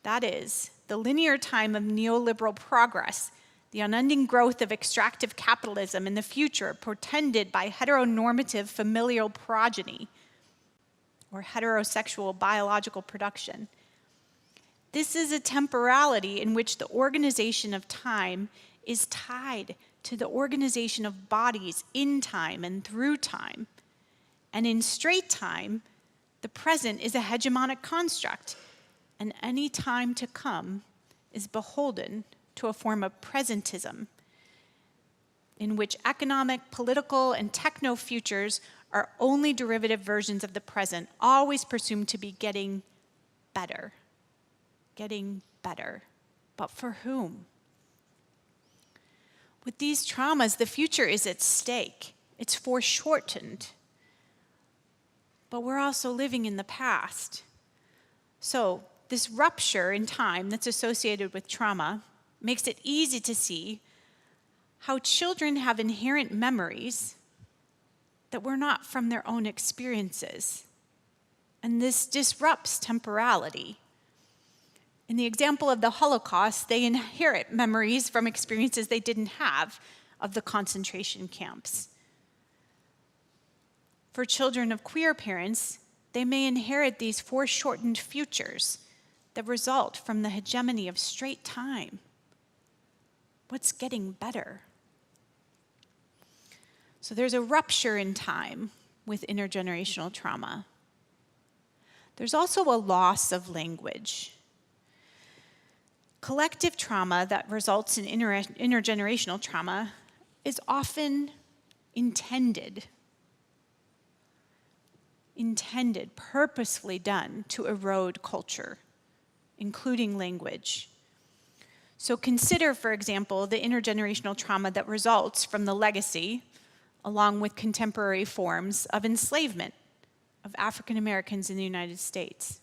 That is, the linear time of neoliberal progress, the unending growth of extractive capitalism in the future portended by heteronormative familial progeny or heterosexual biological production. This is a temporality in which the organization of time is tied to the organization of bodies in time and through time. And in straight time, the present is a hegemonic construct, and any time to come is beholden to a form of presentism. in which economic, political, and techno futures are only derivative versions of the present, always presumed to be getting better. Getting better. But for whom? With these traumas, the future is at stake. It's foreshortened. But we're also living in the past. So this rupture in time that's associated with trauma makes it easy to see how children have inherent memories that were not from their own experiences. And this disrupts temporality. In the example of the Holocaust, they inherit memories from experiences they didn't have of the concentration camps. For children of queer parents, they may inherit these foreshortened futures that result from the hegemony of straight time. What's getting better? So there's a rupture in time with intergenerational trauma. There's also a loss of language. Collective trauma that results in intergenerational trauma is often intended, purposefully done to erode culture, including language. So consider, for example, the intergenerational trauma that results from the legacy, along with contemporary forms of enslavement of African Americans in the United States.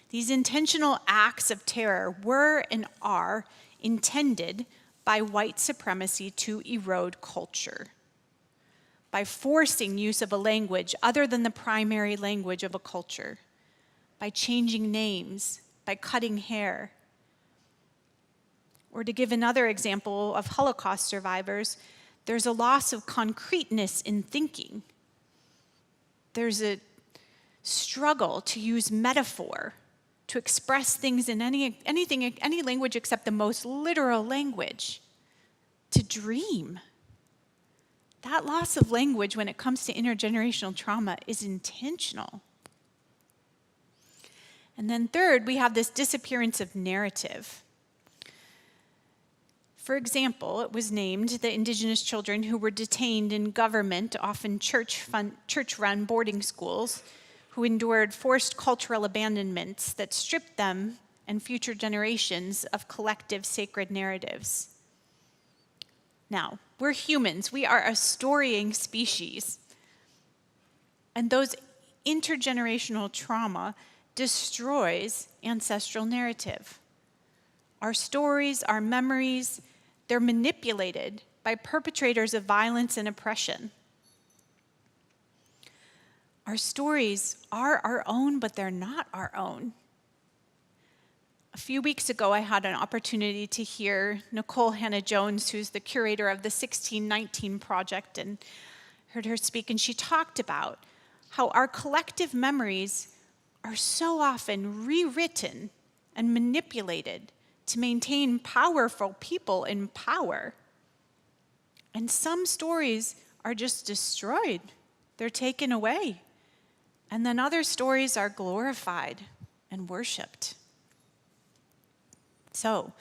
These intentional acts of terror were and are intended by white supremacy to erode culture, by forcing use of a language other than the primary language of a culture, by changing names, by cutting hair. Or to give another example of Holocaust survivors, there's a loss of concreteness in thinking. There's a struggle to use metaphor to express things in any language except the most literal language, to dream. That loss of language when it comes to intergenerational trauma is intentional. And then third, we have this disappearance of narrative. For example, it was named the indigenous children who were detained in government, often church-run boarding schools, who endured forced cultural abandonments that stripped them and future generations of collective sacred narratives. Now, we're humans. We are a storying species. And those intergenerational trauma destroys ancestral narrative. Our stories, our memories, they're manipulated by perpetrators of violence and oppression. Our stories are our own, but they're not our own. A few weeks ago, I had an opportunity to hear Nicole Hannah-Jones, who's the curator of the 1619 Project, and heard her speak, and she talked about how our collective memories are so often rewritten and manipulated to maintain powerful people in power. And some stories are just destroyed. They're taken away. And then other stories are glorified and worshiped. So,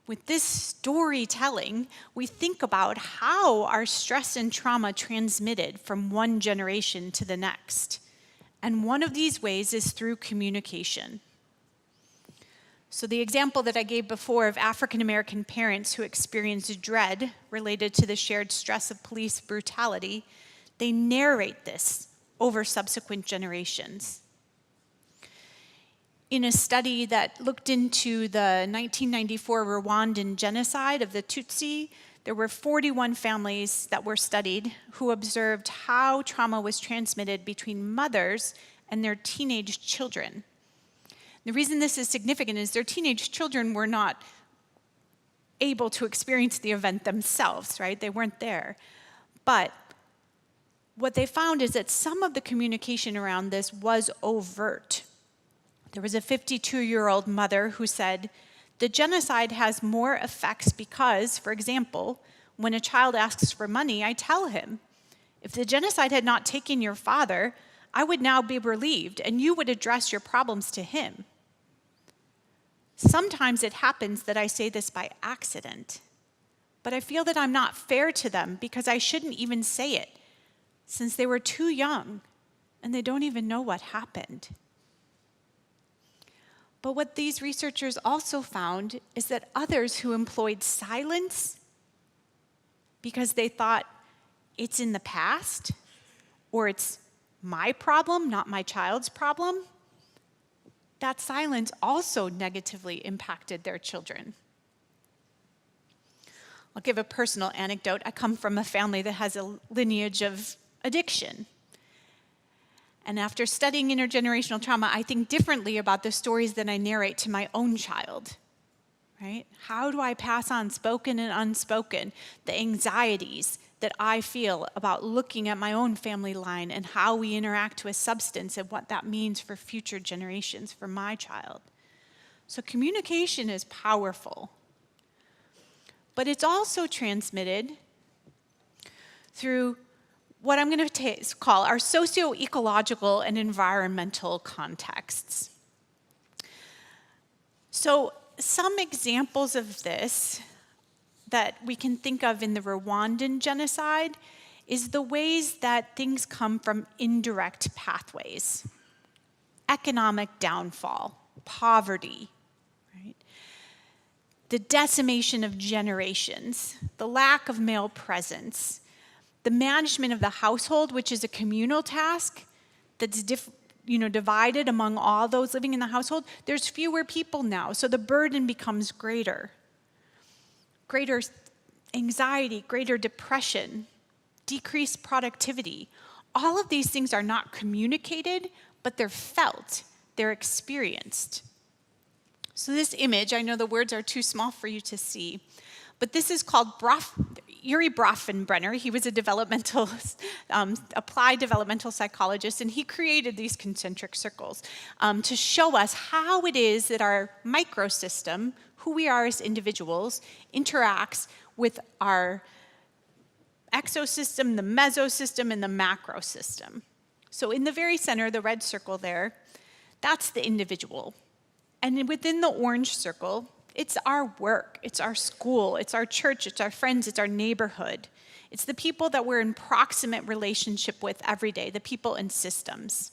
with this storytelling, we think about how our stress and trauma transmitted from one generation to the next. And one of these ways is through communication. So the example that I gave before of African American parents who experienced dread related to the shared stress of police brutality, they narrate this over subsequent generations. In a study that looked into the 1994 Rwandan genocide of the Tutsi, there were 41 families that were studied who observed how trauma was transmitted between mothers and their teenage children. The reason this is significant is their teenage children were not able to experience the event themselves, right? They weren't there. But what they found is that some of the communication around this was overt. There was a 52-year-old mother who said, "The genocide has more effects because, for example, when a child asks for money, I tell him, if the genocide had not taken your father, I would now be relieved and you would address your problems to him. Sometimes it happens that I say this by accident, but I feel that I'm not fair to them because I shouldn't even say it, since they were too young and they don't even know what happened. But what these researchers also found is that others who employed silence because they thought it's in the past or it's my problem, not my child's problem, that silence also negatively impacted their children. I'll give a personal anecdote. I come from a family that has a lineage of addiction. And after studying intergenerational trauma, I think differently about the stories that I narrate to my own child, right? How do I pass on spoken and unspoken the anxieties that I feel about looking at my own family line and how we interact with substance and what that means for future generations, for my child? So communication is powerful, but it's also transmitted through what I'm going to call our socio-ecological and environmental contexts. So some examples of this that we can think of in the Rwandan genocide is the ways that things come from indirect pathways. Economic downfall, poverty, right? The decimation of generations, the lack of male presence, the management of the household, which is a communal task that's divided among all those living in the household. There's fewer people now, so the burden becomes greater. Greater anxiety, greater depression, decreased productivity. All of these things are not communicated, but they're felt, they're experienced. So this image, I know the words are too small for you to see, but this is called Uri Bronfenbrenner. He was a applied developmental psychologist, and he created these concentric circles to show us how it is that our microsystem, who we are as individuals, interacts with our exosystem, the mesosystem, and the macrosystem. So in the very center, the red circle there, that's the individual. And within the orange circle, it's our work, it's our school, it's our church, it's our friends, it's our neighborhood. It's the people that we're in proximate relationship with every day, the people and systems.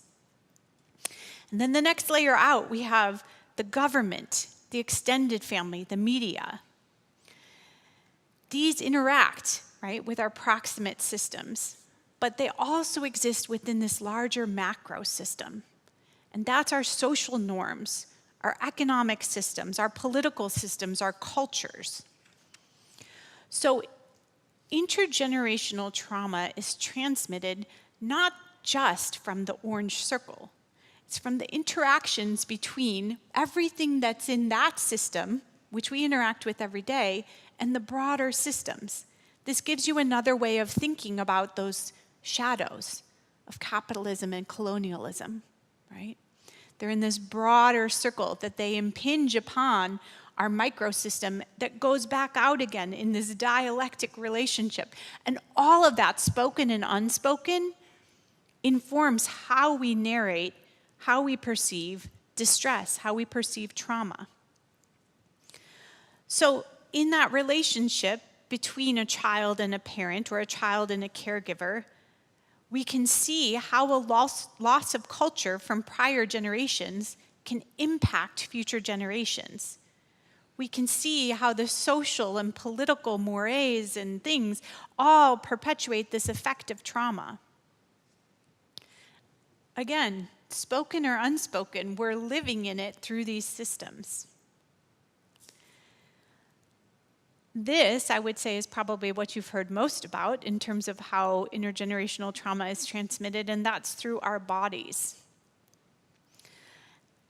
And then the next layer out, we have the government, the extended family, the media. These interact, right, with our proximate systems, but they also exist within this larger macro system. And that's our social norms, our economic systems, our political systems, our cultures. So intergenerational trauma is transmitted not just from the orange circle. It's from the interactions between everything that's in that system, which we interact with every day, and the broader systems. This gives you another way of thinking about those shadows of capitalism and colonialism, right? They're in this broader circle that they impinge upon our microsystem that goes back out again in this dialectic relationship. And all of that, spoken and unspoken, informs how we narrate, how we perceive distress, how we perceive trauma. So in that relationship between a child and a parent or a child and a caregiver, we can see how a loss of culture from prior generations can impact future generations. We can see how the social and political mores and things all perpetuate this effect of trauma. Again, spoken or unspoken, we're living in it through these systems. This, I would say, is probably what you've heard most about in terms of how intergenerational trauma is transmitted, and that's through our bodies.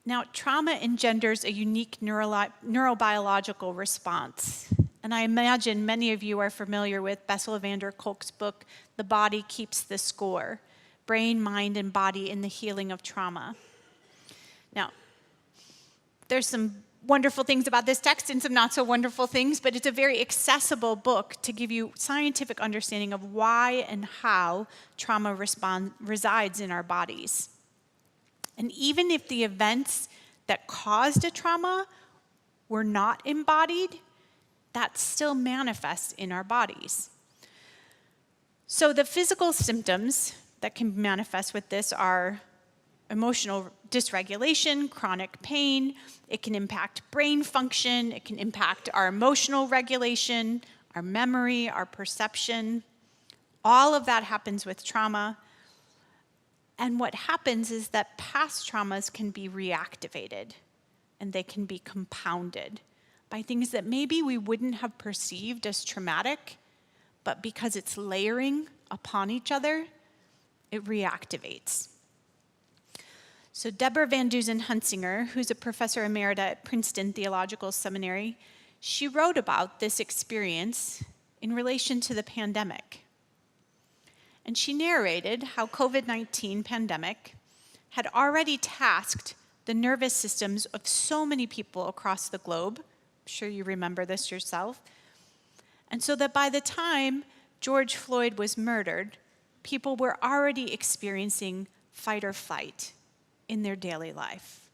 Now, trauma engenders a unique neurobiological response. And I imagine many of you are familiar with Bessel van der Kolk's book, The Body Keeps the Score, Brain, Mind, and Body in the Healing of Trauma. Now, there's some wonderful things about this text and some not so wonderful things, but it's a very accessible book to give you scientific understanding of why and how trauma resides in our bodies. And even if the events that caused a trauma were not embodied, that still manifests in our bodies. So the physical symptoms that can manifest with this are emotional dysregulation, chronic pain. It can impact brain function. It can impact our emotional regulation, our memory, our perception. All of that happens with trauma. And what happens is that past traumas can be reactivated, and they can be compounded by things that maybe we wouldn't have perceived as traumatic, but because it's layering upon each other, it reactivates. So Deborah Van Dusen Hunsinger, who's a professor emerita at Princeton Theological Seminary, she wrote about this experience in relation to the pandemic. And she narrated how COVID-19 pandemic had already tasked the nervous systems of so many people across the globe. I'm sure you remember this yourself. And so that by the time George Floyd was murdered, people were already experiencing fight or flight in their daily life.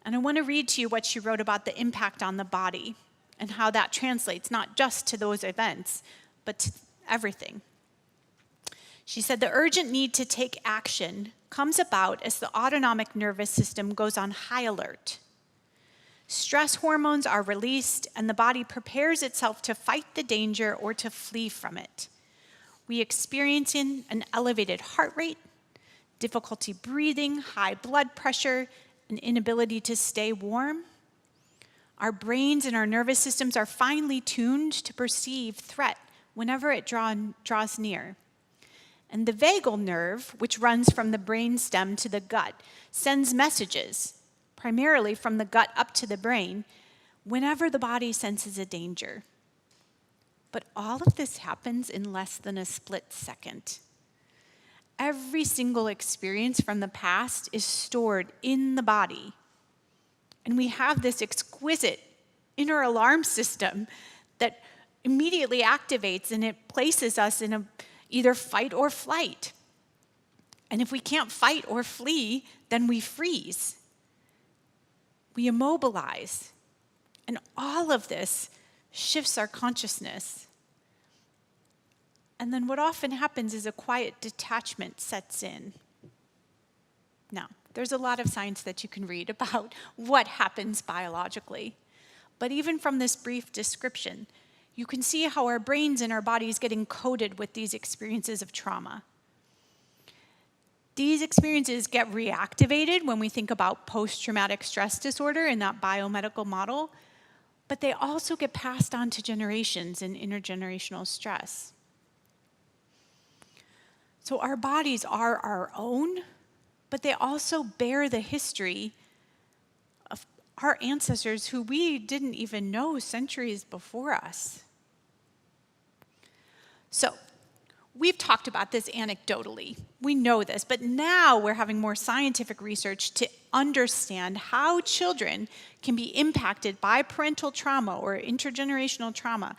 And I want to read to you what she wrote about the impact on the body and how that translates not just to those events, but to everything. She said, the urgent need to take action comes about as the autonomic nervous system goes on high alert. Stress hormones are released, and the body prepares itself to fight the danger or to flee from it. We experience an elevated heart rate, difficulty breathing, high blood pressure, an inability to stay warm. Our brains and our nervous systems are finely tuned to perceive threat whenever it draws near. And the vagal nerve, which runs from the brainstem to the gut, sends messages, primarily from the gut up to the brain, whenever the body senses a danger. But all of this happens in less than a split second. Every single experience from the past is stored in the body. And we have this exquisite inner alarm system that immediately activates, and it places us in either fight or flight. And if we can't fight or flee, then we freeze. We immobilize. And all of this shifts our consciousness. And then what often happens is a quiet detachment sets in. Now, there's a lot of science that you can read about what happens biologically. But even from this brief description, you can see how our brains and our bodies get encoded with these experiences of trauma. These experiences get reactivated when we think about post-traumatic stress disorder in that biomedical model, but they also get passed on to generations in intergenerational stress. So our bodies are our own, but they also bear the history of our ancestors who we didn't even know centuries before us. So, we've talked about this anecdotally. We know this, but now we're having more scientific research to understand how children can be impacted by parental trauma or intergenerational trauma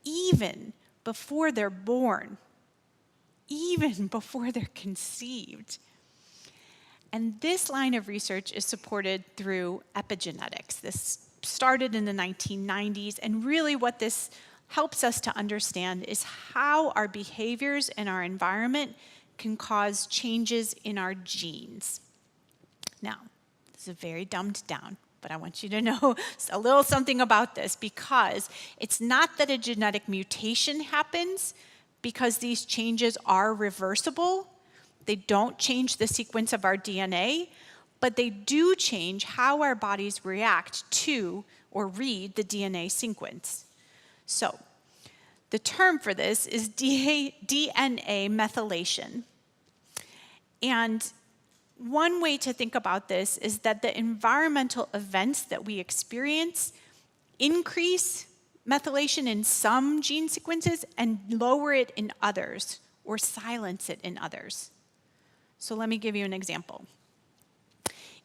even before they're born, even before they're conceived. And this line of research is supported through epigenetics. This started in the 1990s, and really what this helps us to understand is how our behaviors and our environment can cause changes in our genes. Now, this is very dumbed down, but I want you to know a little something about this, because it's not that a genetic mutation happens because these changes are reversible. They don't change the sequence of our DNA, but they do change how our bodies react to or read the DNA sequence. So, the term for this is DNA methylation. And one way to think about this is that the environmental events that we experience increase methylation in some gene sequences and lower it in others, or silence it in others. So let me give you an example.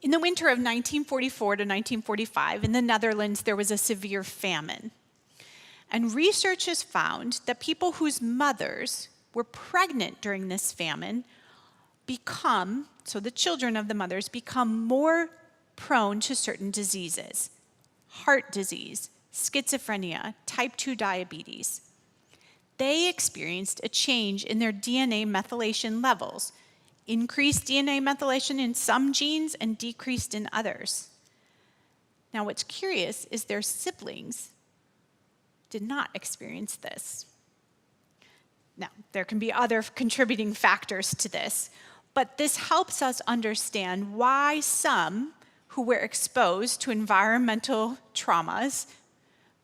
In the winter of 1944 to 1945, in the Netherlands, there was a severe famine. And researchers found that people whose mothers were pregnant during this famine so the children of the mothers become more prone to certain diseases: heart disease, schizophrenia, type 2 diabetes. They experienced a change in their DNA methylation levels, increased DNA methylation in some genes and decreased in others. Now, what's curious is their siblings did not experience this. Now, there can be other contributing factors to this, but this helps us understand why some who were exposed to environmental traumas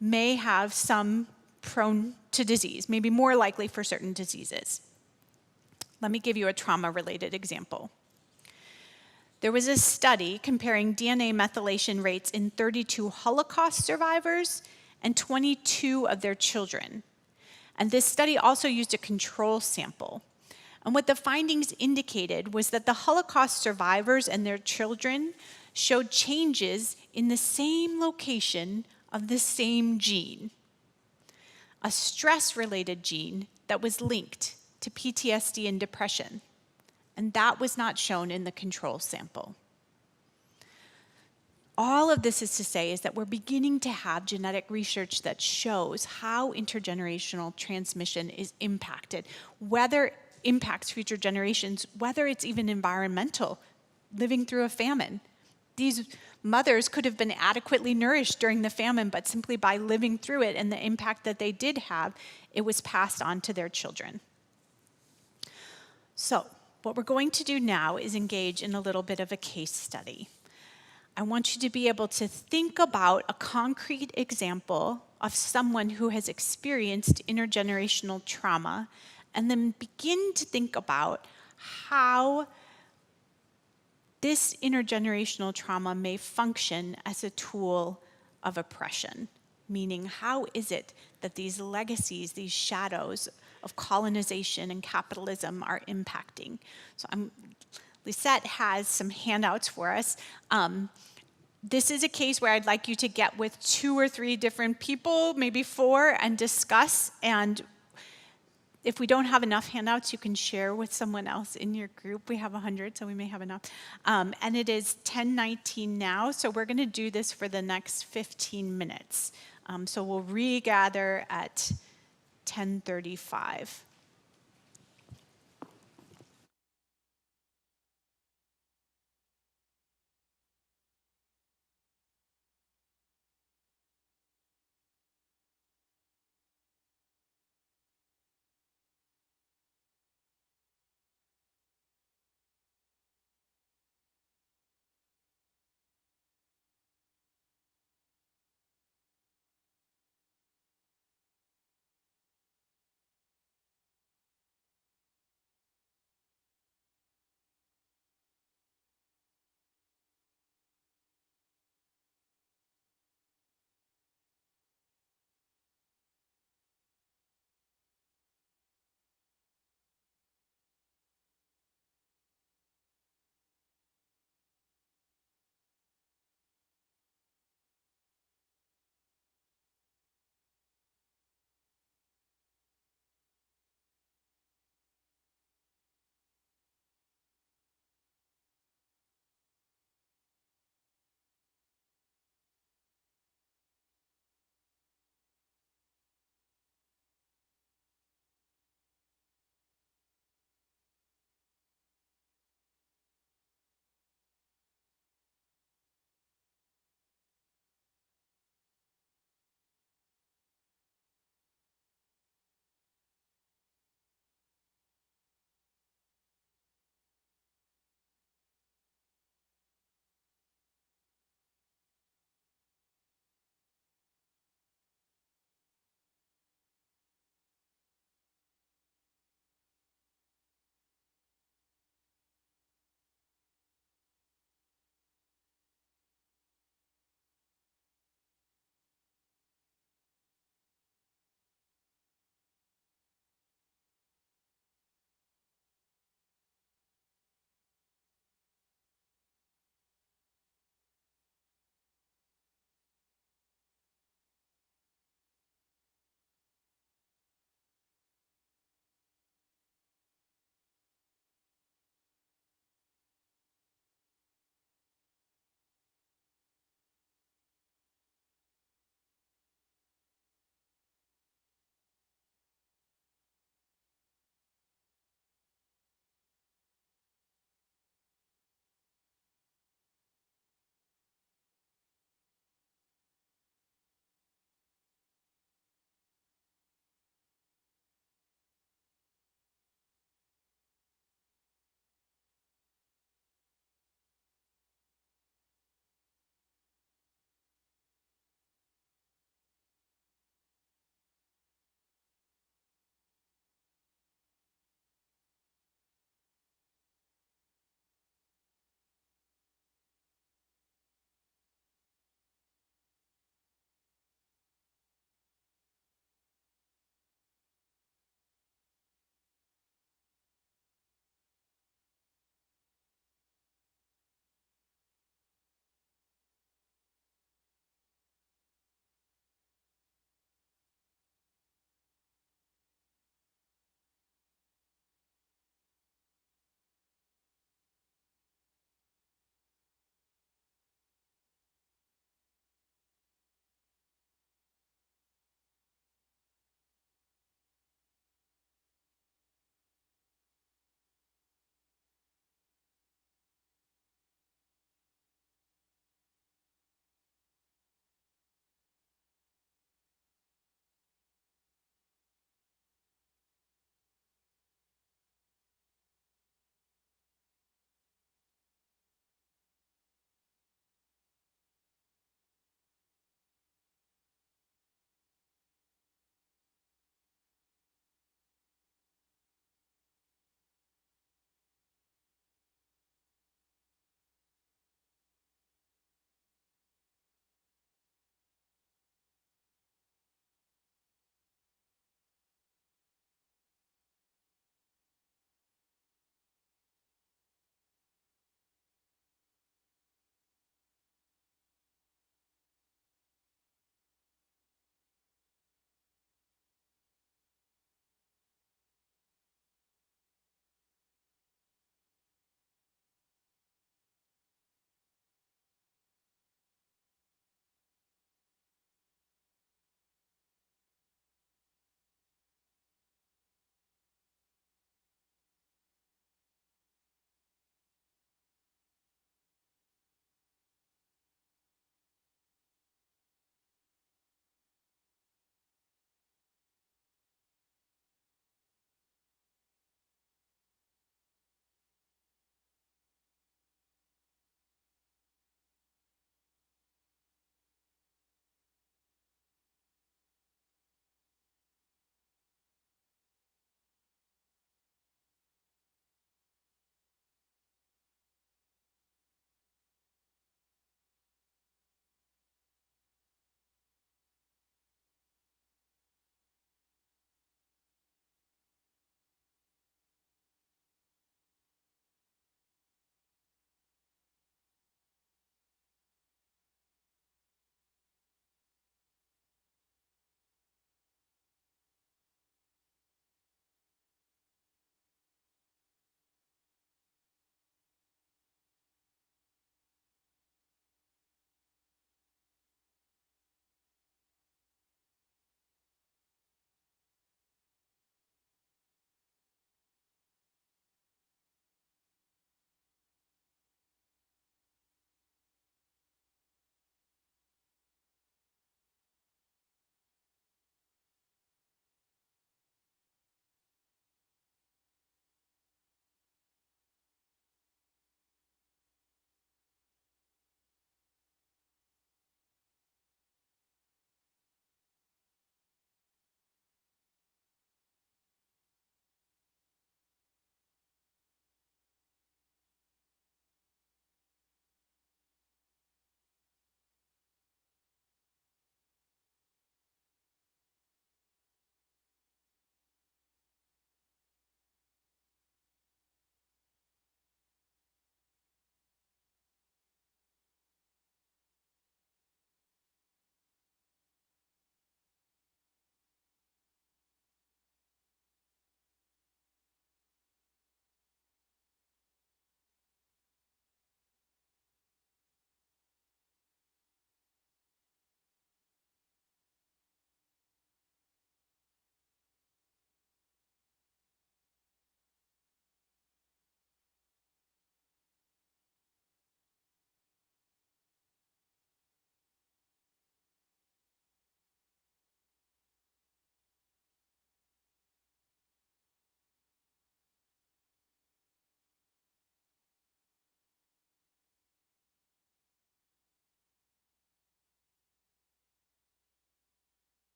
may have some prone to disease, maybe more likely for certain diseases. Let me give you a trauma-related example. There was a study comparing DNA methylation rates in 32 Holocaust survivors and 22 of their children. And this study also used a control sample. And what the findings indicated was that the Holocaust survivors and their children showed changes in the same location of the same gene, a stress-related gene that was linked to PTSD and depression. And that was not shown in the control sample. All of this is to say is that we're beginning to have genetic research that shows how intergenerational transmission is impacted, whether it impacts future generations, whether it's even environmental, living through a famine. These mothers could have been adequately nourished during the famine, but simply by living through it and the impact that they did have, it was passed on to their children. So, what we're going to do now is engage in a little bit of a case study. I want you to be able to think about a concrete example of someone who has experienced intergenerational trauma, and then begin to think about how this intergenerational trauma may function as a tool of oppression. Meaning, how is it that these legacies, these shadows of colonization and capitalism are impacting? So Lisette has some handouts for us. This is a case where I'd like you to get with 2 or 3 different people, maybe 4, and discuss. And if we don't have enough handouts, you can share with someone else in your group. We have 100, so we may have enough. And it is 10:19 now, so we're going to do this for the next 15 minutes. So we'll regather at 10:35.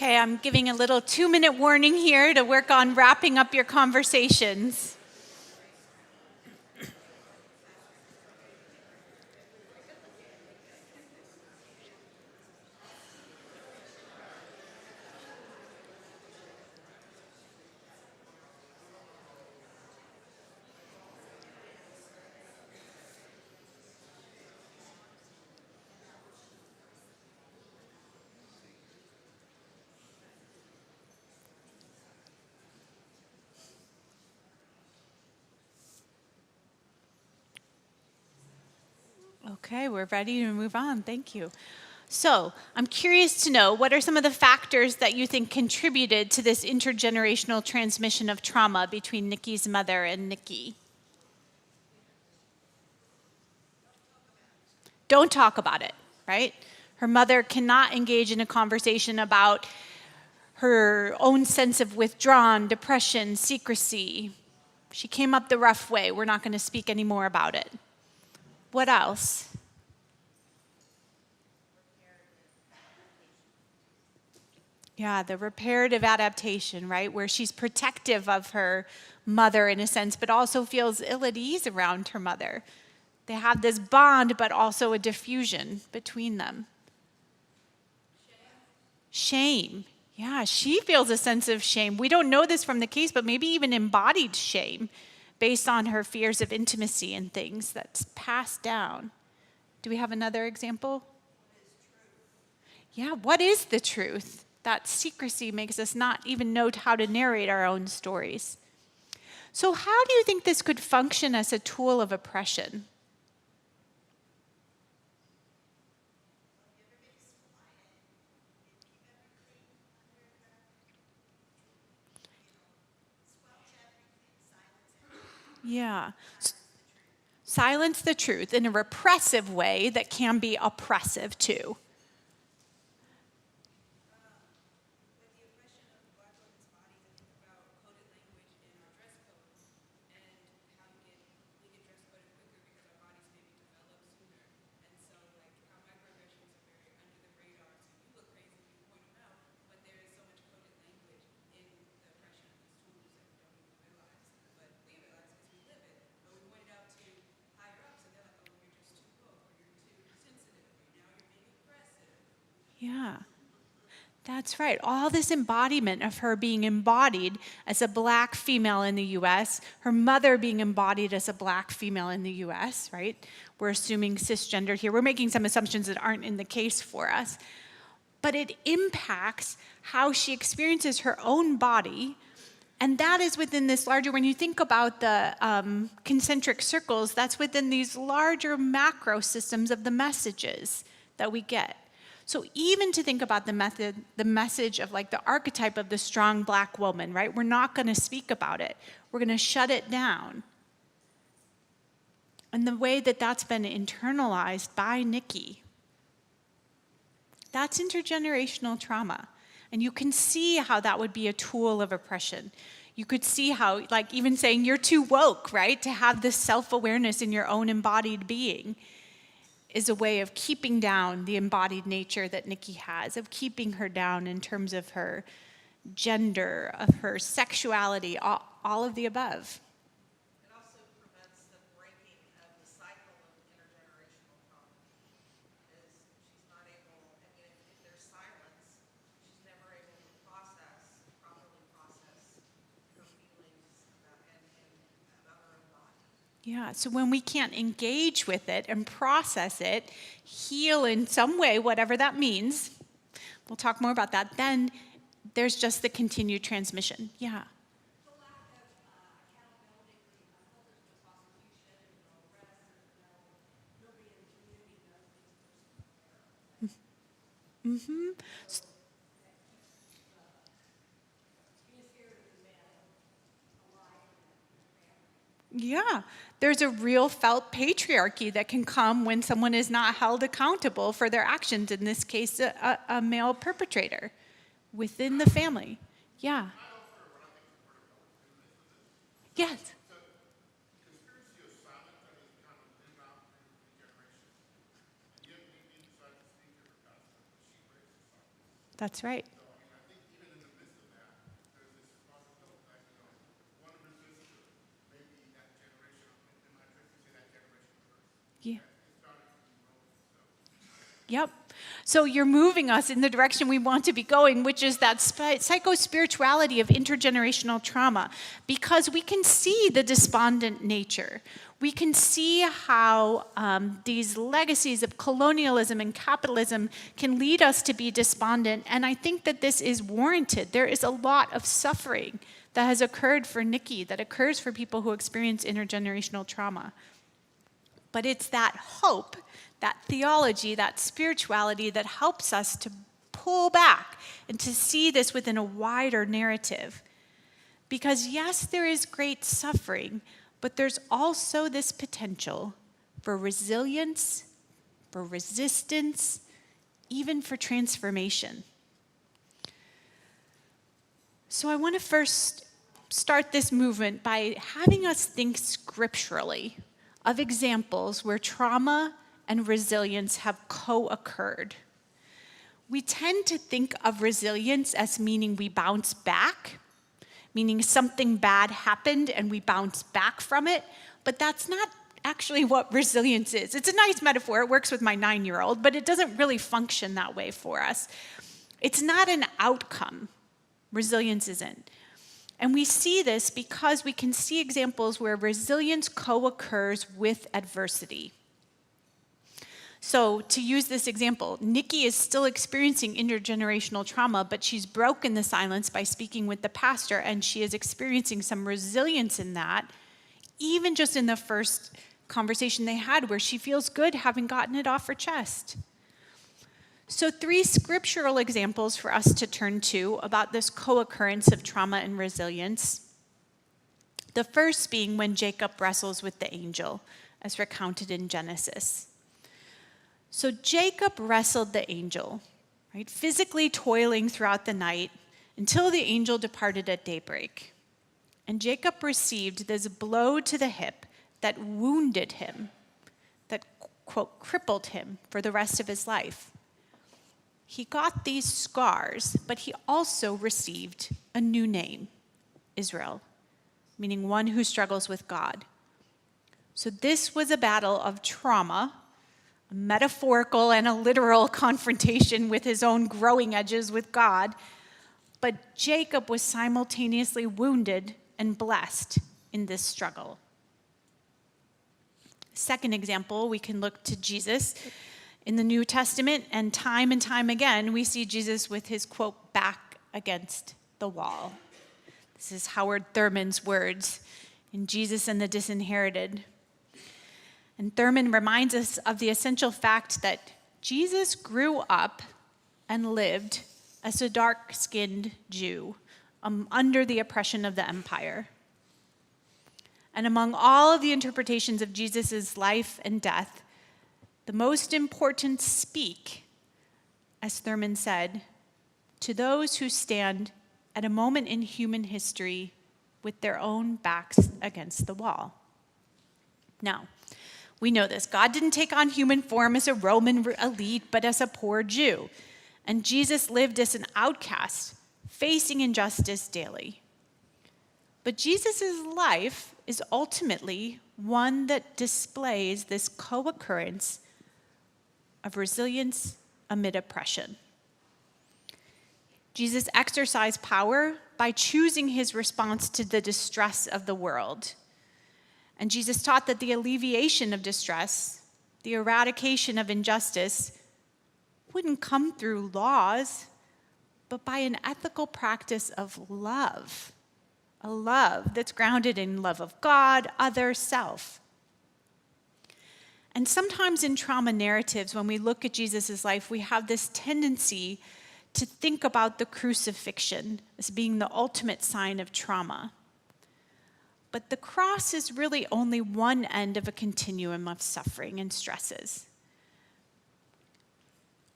Okay, I'm giving a little 2-minute warning here to work on wrapping up your conversations. Okay, we're ready to move on. Thank you. So, I'm curious to know, what are some of the factors that you think contributed to this intergenerational transmission of trauma between Nikki's mother and Nikki? Don't talk about it, right? Her mother cannot engage in a conversation about her own sense of withdrawn, depression, secrecy. She came up the rough way. We're not going to speak any more about it. What else? Yeah, the reparative adaptation, right? Where she's protective of her mother in a sense, but also feels ill at ease around her mother. They have this bond, but also a diffusion between them. Shame. Yeah, she feels a sense of shame. We don't know this from the case, but maybe even embodied shame based on her fears of intimacy and things that's passed down. Do we have another example? Yeah, what is the truth? That secrecy makes us not even know how to narrate our own stories. So how do you think this could function as a tool of oppression? Yeah. Silence the truth in a repressive way that can be oppressive too. Yeah, that's right. All this embodiment of her being embodied as a black female in the US, her mother being embodied as a black female in the US, right? We're assuming cisgender here. We're making some assumptions that aren't in the case for us. But it impacts how she experiences her own body. And that is within this larger, when you think about the concentric circles, that's within these larger macro systems of the messages that we get. So even to think about the message of like the archetype of the strong black woman, right? We're not going to speak about it. We're going to shut it down. And the way that that's been internalized by Nikki, that's intergenerational trauma. And you can see how that would be a tool of oppression. You could see how, like, even saying you're too woke, right, to have this self-awareness in your own embodied being is a way of keeping down the embodied nature that Nikki has, of keeping her down in terms of her gender, of her sexuality, all of the above. It also prevents the breaking of the cycle of intergenerational trauma. Is she's not able, I mean, if there's silence, she's never able to properly process her feelings about her own body. Yeah, so when we can't engage with it and process it, heal in some way, whatever that means, we'll talk more about that, then there's just the continued transmission. Yeah. The lack of accountability for others with prosecution and arrest, and nobody in the community knows this person. Yeah, there's a real felt patriarchy that can come when someone is not held accountable for their actions, in this case, a male perpetrator within the family. Yeah. Yes. That's right. Yeah. Yep. So you're moving us in the direction we want to be going, which is that psychospirituality of intergenerational trauma, because we can see the despondent nature. We can see how these legacies of colonialism and capitalism can lead us to be despondent, and I think that this is warranted. There is a lot of suffering that has occurred for Nikki, that occurs for people who experience intergenerational trauma. But it's that hope, that theology, that spirituality that helps us to pull back and to see this within a wider narrative. Because yes, there is great suffering, but there's also this potential for resilience, for resistance, even for transformation. So I want to first start this movement by having us think scripturally of examples where trauma and resilience have co-occurred. We tend to think of resilience as meaning we bounce back, meaning something bad happened and we bounce back from it, but that's not actually what resilience is. It's a nice metaphor, it works with my 9-year-old, but it doesn't really function that way for us. It's not an outcome. Resilience isn't. And we see this because we can see examples where resilience co-occurs with adversity. So to use this example, Nikki is still experiencing intergenerational trauma, but she's broken the silence by speaking with the pastor, and she is experiencing some resilience in that, even just in the first conversation they had where she feels good having gotten it off her chest. So 3 scriptural examples for us to turn to about this co-occurrence of trauma and resilience. The first being when Jacob wrestles with the angel, as recounted in Genesis. So Jacob wrestled the angel, right, physically toiling throughout the night until the angel departed at daybreak. And Jacob received this blow to the hip that wounded him, that, quote, crippled him for the rest of his life. He got these scars, but he also received a new name, Israel, meaning one who struggles with God. So this was a battle of trauma, a metaphorical and a literal confrontation with his own growing edges with God, but Jacob was simultaneously wounded and blessed in this struggle. Second example, we can look to Jesus. In the New Testament, and time again, we see Jesus with his, quote, back against the wall. This is Howard Thurman's words in Jesus and the Disinherited. And Thurman reminds us of the essential fact that Jesus grew up and lived as a dark-skinned Jew under the oppression of the empire. And among all of the interpretations of Jesus' life and death, the most important speak, as Thurman said, to those who stand at a moment in human history with their own backs against the wall. Now, we know this. God didn't take on human form as a Roman elite, but as a poor Jew. And Jesus lived as an outcast, facing injustice daily. But Jesus' life is ultimately one that displays this co-occurrence of resilience amid oppression. Jesus exercised power by choosing his response to the distress of the world. And Jesus taught that the alleviation of distress, the eradication of injustice, wouldn't come through laws, but by an ethical practice of love, a love that's grounded in love of God, other, self. And sometimes in trauma narratives, when we look at Jesus' life, we have this tendency to think about the crucifixion as being the ultimate sign of trauma. But the cross is really only one end of a continuum of suffering and stresses.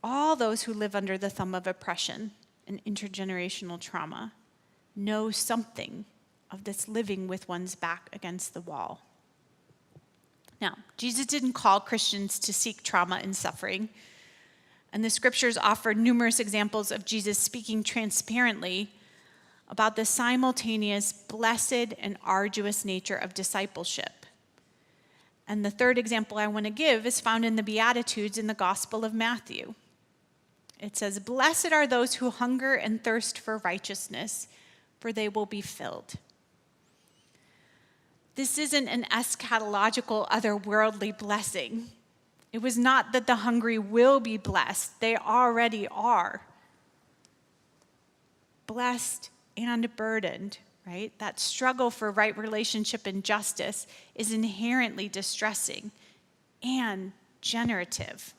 All those who live under the thumb of oppression and intergenerational trauma know something of this living with one's back against the wall. Now, Jesus didn't call Christians to seek trauma and suffering, and the scriptures offer numerous examples of Jesus speaking transparently about the simultaneous blessed and arduous nature of discipleship. And the third example I want to give is found in the Beatitudes in the Gospel of Matthew. It says, "Blessed are those who hunger and thirst for righteousness, for they will be filled." This isn't an eschatological, otherworldly blessing. It was not that the hungry will be blessed. They already are. Blessed and burdened, right? That struggle for right relationship and justice is inherently distressing and generative.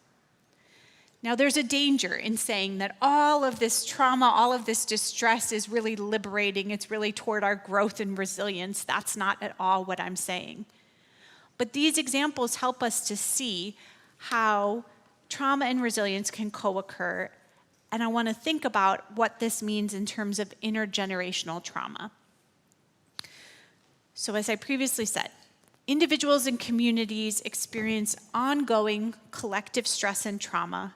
Now, there's a danger in saying that all of this trauma, all of this distress is really liberating. It's really toward our growth and resilience. That's not at all what I'm saying. But these examples help us to see how trauma and resilience can co-occur. And I want to think about what this means in terms of intergenerational trauma. So as I previously said, individuals and communities experience ongoing collective stress and trauma.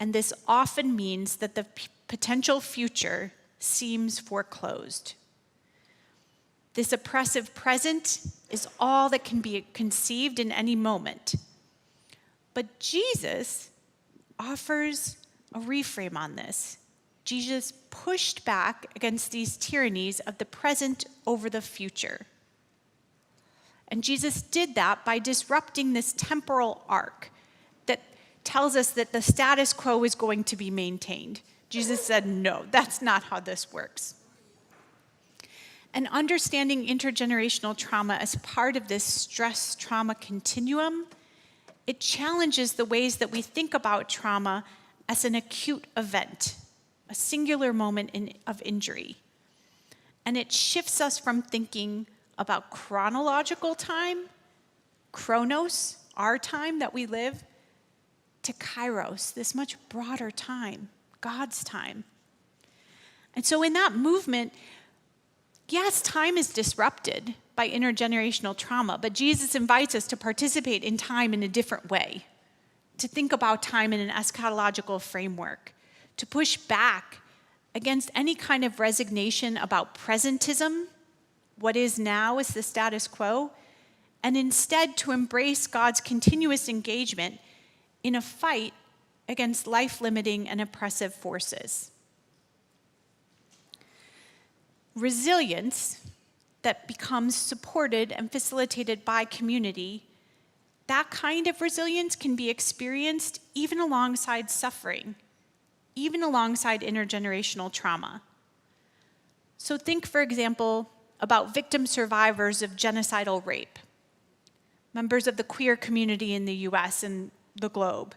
And this often means that the potential future seems foreclosed. This oppressive present is all that can be conceived in any moment. But Jesus offers a reframe on this. Jesus pushed back against these tyrannies of the present over the future. And Jesus did that by disrupting this temporal arc that tells us that the status quo is going to be maintained. Jesus said, no, that's not how this works. And understanding intergenerational trauma as part of this stress-trauma continuum, it challenges the ways that we think about trauma as an acute event, a singular moment of injury. And it shifts us from thinking about chronological time, chronos, our time that we live, to kairos, this much broader time, God's time. And so in that movement, yes, time is disrupted by intergenerational trauma, but Jesus invites us to participate in time in a different way, to think about time in an eschatological framework, to push back against any kind of resignation about presentism, what is now is the status quo, and instead to embrace God's continuous engagement in a fight against life-limiting and oppressive forces. Resilience that becomes supported and facilitated by community, that kind of resilience can be experienced even alongside suffering, even alongside intergenerational trauma. So think, for example, about victim survivors of genocidal rape, members of the queer community in the US and the globe.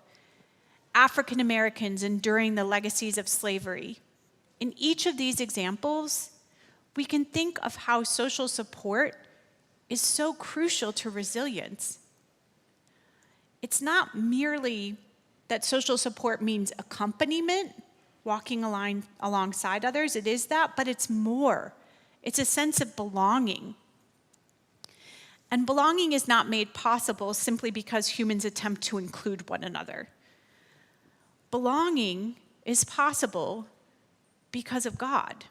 African Americans enduring the legacies of slavery. In each of these examples, we can think of how social support is so crucial to resilience. It's not merely that social support means accompaniment, walking alongside others. It is that, but it's more. It's a sense of belonging. And belonging is not made possible simply because humans attempt to include one another. Belonging is possible because of God.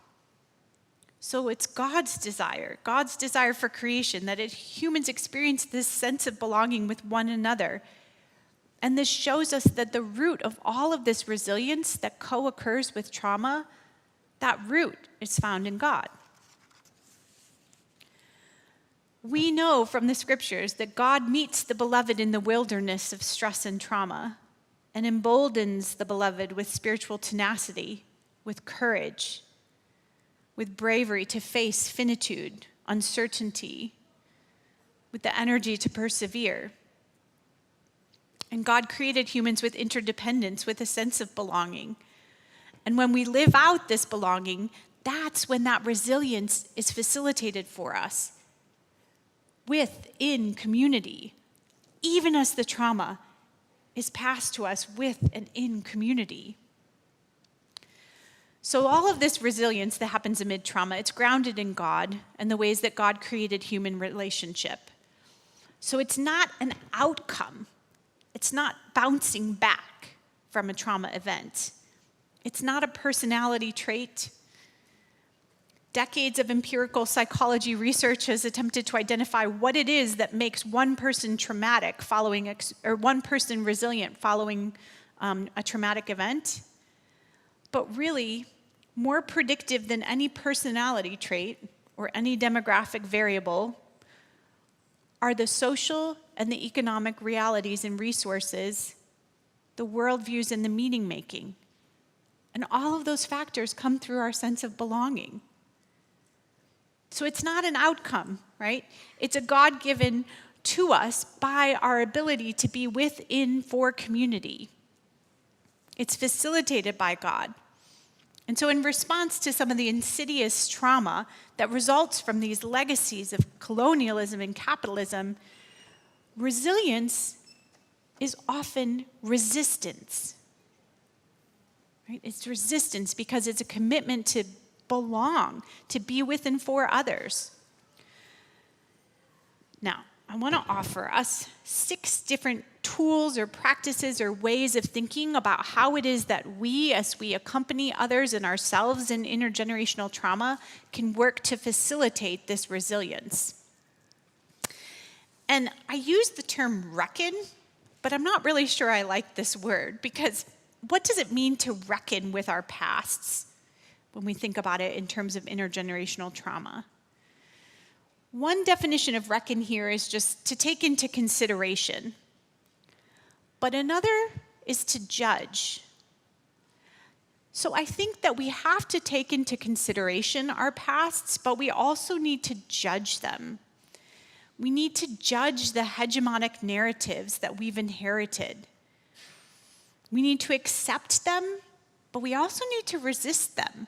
So it's God's desire for creation, that humans experience this sense of belonging with one another. And this shows us that the root of all of this resilience that co-occurs with trauma, that root is found in God. We know from the scriptures that God meets the beloved in the wilderness of stress and trauma and emboldens the beloved with spiritual tenacity, with courage, with bravery to face finitude, uncertainty, with the energy to persevere. And God created humans with interdependence, with a sense of belonging. And when we live out this belonging, that's when that resilience is facilitated for us within community, even as the trauma is passed to us with and in community. So all of this resilience that happens amid trauma, it's grounded in God and the ways that God created human relationship. So it's not an outcome. It's not bouncing back from a trauma event. It's not a personality trait. Decades of empirical psychology research has attempted to identify what it is that makes one person traumatic or one person resilient following a traumatic event. But really, more predictive than any personality trait or any demographic variable are the social and the economic realities and resources, the worldviews and the meaning making. And all of those factors come through our sense of belonging. So it's not an outcome, right? It's a God-given to us by our ability to be within for community. It's facilitated by God. And so in response to some of the insidious trauma that results from these legacies of colonialism and capitalism, resilience is often resistance. Right? It's resistance because it's a commitment to belong, to be with and for others. Now, I want to offer us 6 different tools or practices or ways of thinking about how it is that we, as we accompany others and ourselves in intergenerational trauma, can work to facilitate this resilience. And I use the term reckon, but I'm not really sure I like this word, because what does it mean to reckon with our pasts when we think about it in terms of intergenerational trauma? One definition of reckon here is just to take into consideration, but another is to judge. So I think that we have to take into consideration our pasts, but we also need to judge them. We need to judge the hegemonic narratives that we've inherited. We need to accept them, but we also need to resist them.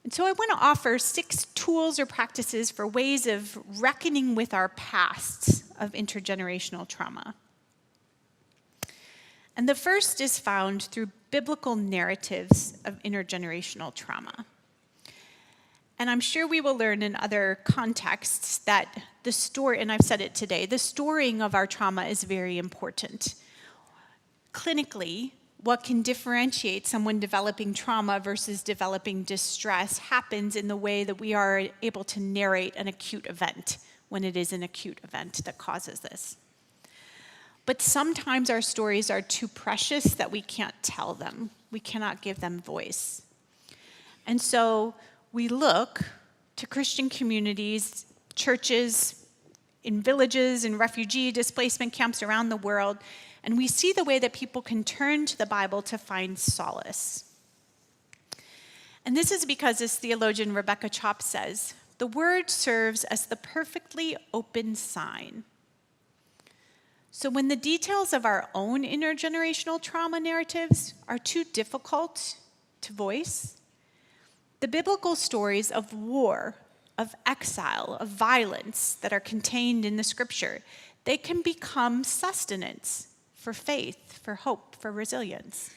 And so I want to offer 6 tools or practices for ways of reckoning with our pasts of intergenerational trauma. And the first is found through biblical narratives of intergenerational trauma. And I'm sure we will learn in other contexts that the story, and I've said it today, the storying of our trauma is very important. Clinically, what can differentiate someone developing trauma versus developing distress happens in the way that we are able to narrate an acute event when it is an acute event that causes this. But sometimes our stories are too precious that we can't tell them. We cannot give them voice. And so we look to Christian communities, churches, in villages, in refugee displacement camps around the world, and we see the way that people can turn to the Bible to find solace. And this is because, as theologian Rebecca Chopp says, the word serves as the perfectly open sign. So when the details of our own intergenerational trauma narratives are too difficult to voice, the biblical stories of war, of exile, of violence that are contained in the scripture, they can become sustenance for faith, for hope, for resilience.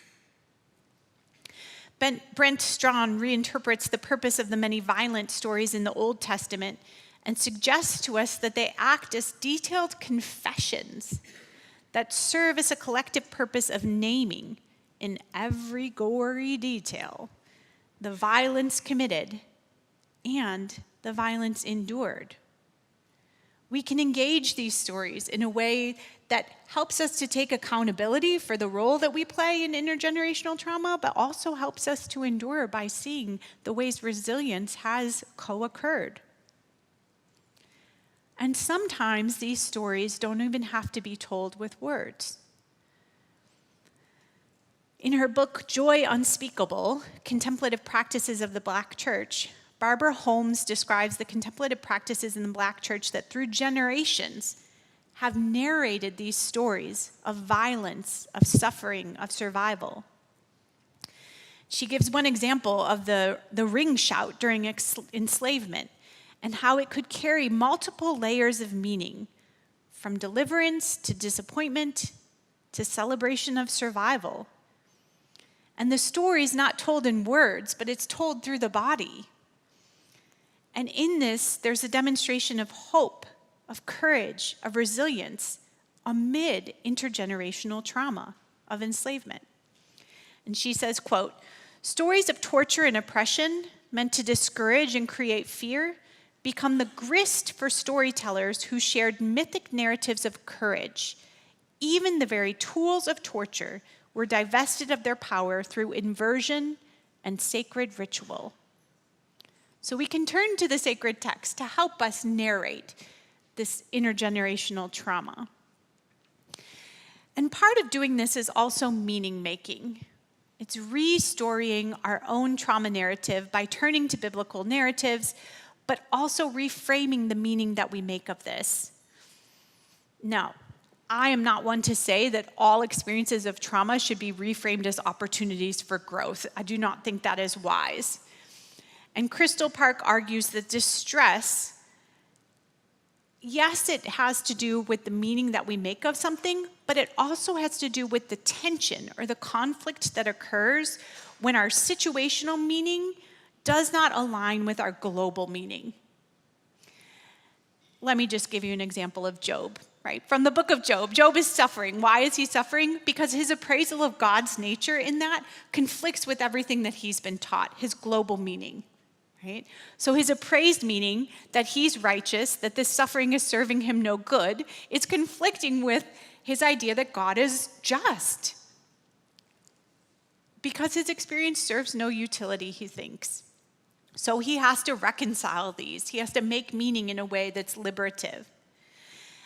Brent Strawn reinterprets the purpose of the many violent stories in the Old Testament and suggests to us that they act as detailed confessions that serve as a collective purpose of naming in every gory detail the violence committed and the violence endured. We can engage these stories in a way that helps us to take accountability for the role that we play in intergenerational trauma, but also helps us to endure by seeing the ways resilience has co-occurred. And sometimes these stories don't even have to be told with words. In her book, Joy Unspeakable, Contemplative Practices of the Black Church, Barbara Holmes describes the contemplative practices in the Black church that through generations have narrated these stories of violence, of suffering, of survival. She gives one example of the ring shout during enslavement and how it could carry multiple layers of meaning, from deliverance to disappointment to celebration of survival. And the story is not told in words, but it's told through the body. And in this, there's a demonstration of hope, of courage, of resilience amid intergenerational trauma of enslavement. And she says, quote, "Stories of torture and oppression meant to discourage and create fear become the grist for storytellers who shared mythic narratives of courage. Even the very tools of torture were divested of their power through inversion and sacred ritual." So we can turn to the sacred text to help us narrate this intergenerational trauma. And part of doing this is also meaning making. It's restorying our own trauma narrative by turning to biblical narratives, but also reframing the meaning that we make of this. Now, I am not one to say that all experiences of trauma should be reframed as opportunities for growth. I do not think that is wise. And Crystal Park argues that distress, yes, it has to do with the meaning that we make of something, but it also has to do with the tension or the conflict that occurs when our situational meaning does not align with our global meaning. Let me just give you an example of Job, right? From the book of Job, Job is suffering. Why is he suffering? Because his appraisal of God's nature in that conflicts with everything that he's been taught, his global meaning. Right? So his appraised meaning that he's righteous, that this suffering is serving him no good, is conflicting with his idea that God is just. Because his experience serves no utility, he thinks. So he has to reconcile these. He has to make meaning in a way that's liberative.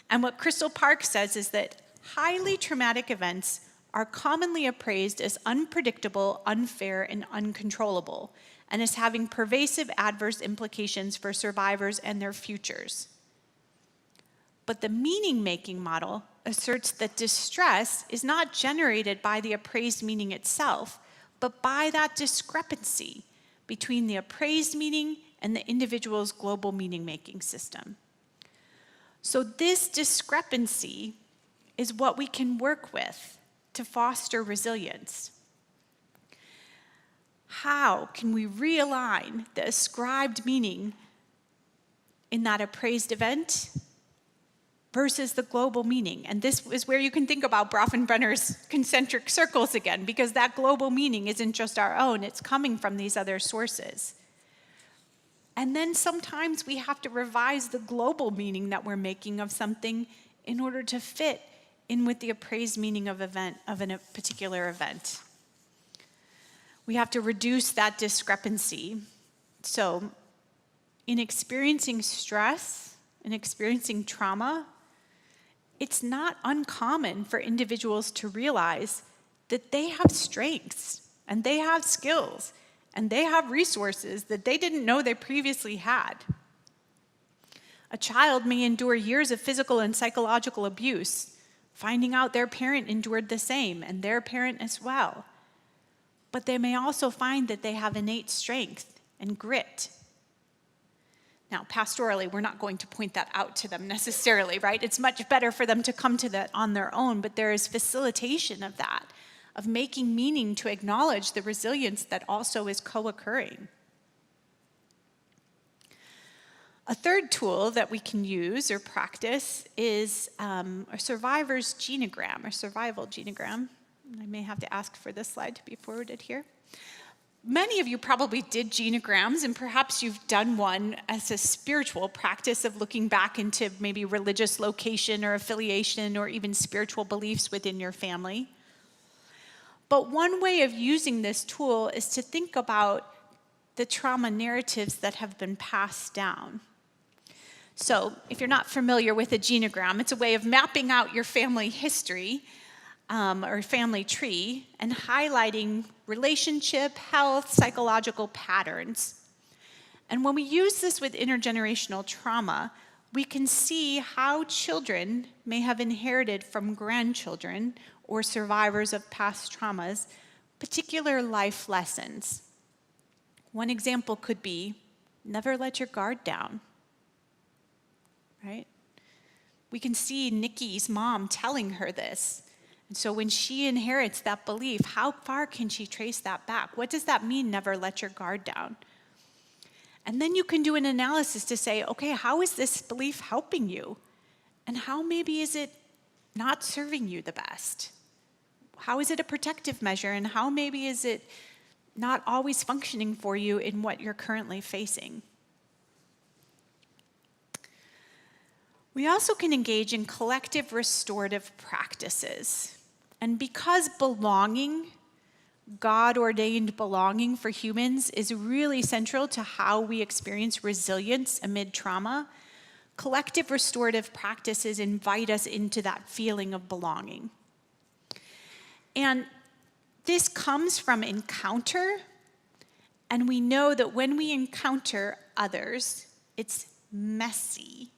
And what Crystal Park says is that highly traumatic events are commonly appraised as unpredictable, unfair, and uncontrollable, and as having pervasive adverse implications for survivors and their futures. But the meaning-making model asserts that distress is not generated by the appraised meaning itself, but by that discrepancy between the appraised meaning and the individual's global meaning-making system. So this discrepancy is what we can work with to foster resilience. How can we realign the ascribed meaning in that appraised event versus the global meaning? And this is where you can think about Bronfenbrenner's concentric circles again, because that global meaning isn't just our own, it's coming from these other sources. And then sometimes we have to revise the global meaning that we're making of something in order to fit in with the appraised meaning of a particular event. We have to reduce that discrepancy. So in experiencing stress, in experiencing trauma, it's not uncommon for individuals to realize that they have strengths and they have skills and they have resources that they didn't know they previously had. A child may endure years of physical and psychological abuse, finding out their parent endured the same and their parent as well. But they may also find that they have innate strength and grit. Now, pastorally, we're not going to point that out to them necessarily, right? It's much better for them to come to that on their own, but there is facilitation of that, of making meaning to acknowledge the resilience that also is co-occurring. A third tool that we can use or practice is a survivor's genogram or survival genogram. I may have to ask for this slide to be forwarded here. Many of you probably did genograms, and perhaps you've done one as a spiritual practice of looking back into maybe religious location or affiliation or even spiritual beliefs within your family. But one way of using this tool is to think about the trauma narratives that have been passed down. So if you're not familiar with a genogram, it's a way of mapping out your family history or family tree and highlighting relationship, health, psychological patterns. And when we use this with intergenerational trauma, we can see how children may have inherited from grandchildren or survivors of past traumas particular life lessons. One example could be, never let your guard down. Right? We can see Nikki's mom telling her this. And so when she inherits that belief, how far can she trace that back? What does that mean, never let your guard down? And then you can do an analysis to say, okay, how is this belief helping you? And how maybe is it not serving you the best? How is it a protective measure? And how maybe is it not always functioning for you in what you're currently facing? We also can engage in collective restorative practices. And because belonging, God-ordained belonging for humans, is really central to how we experience resilience amid trauma, collective restorative practices invite us into that feeling of belonging. And this comes from encounter, and we know that when we encounter others, it's messy.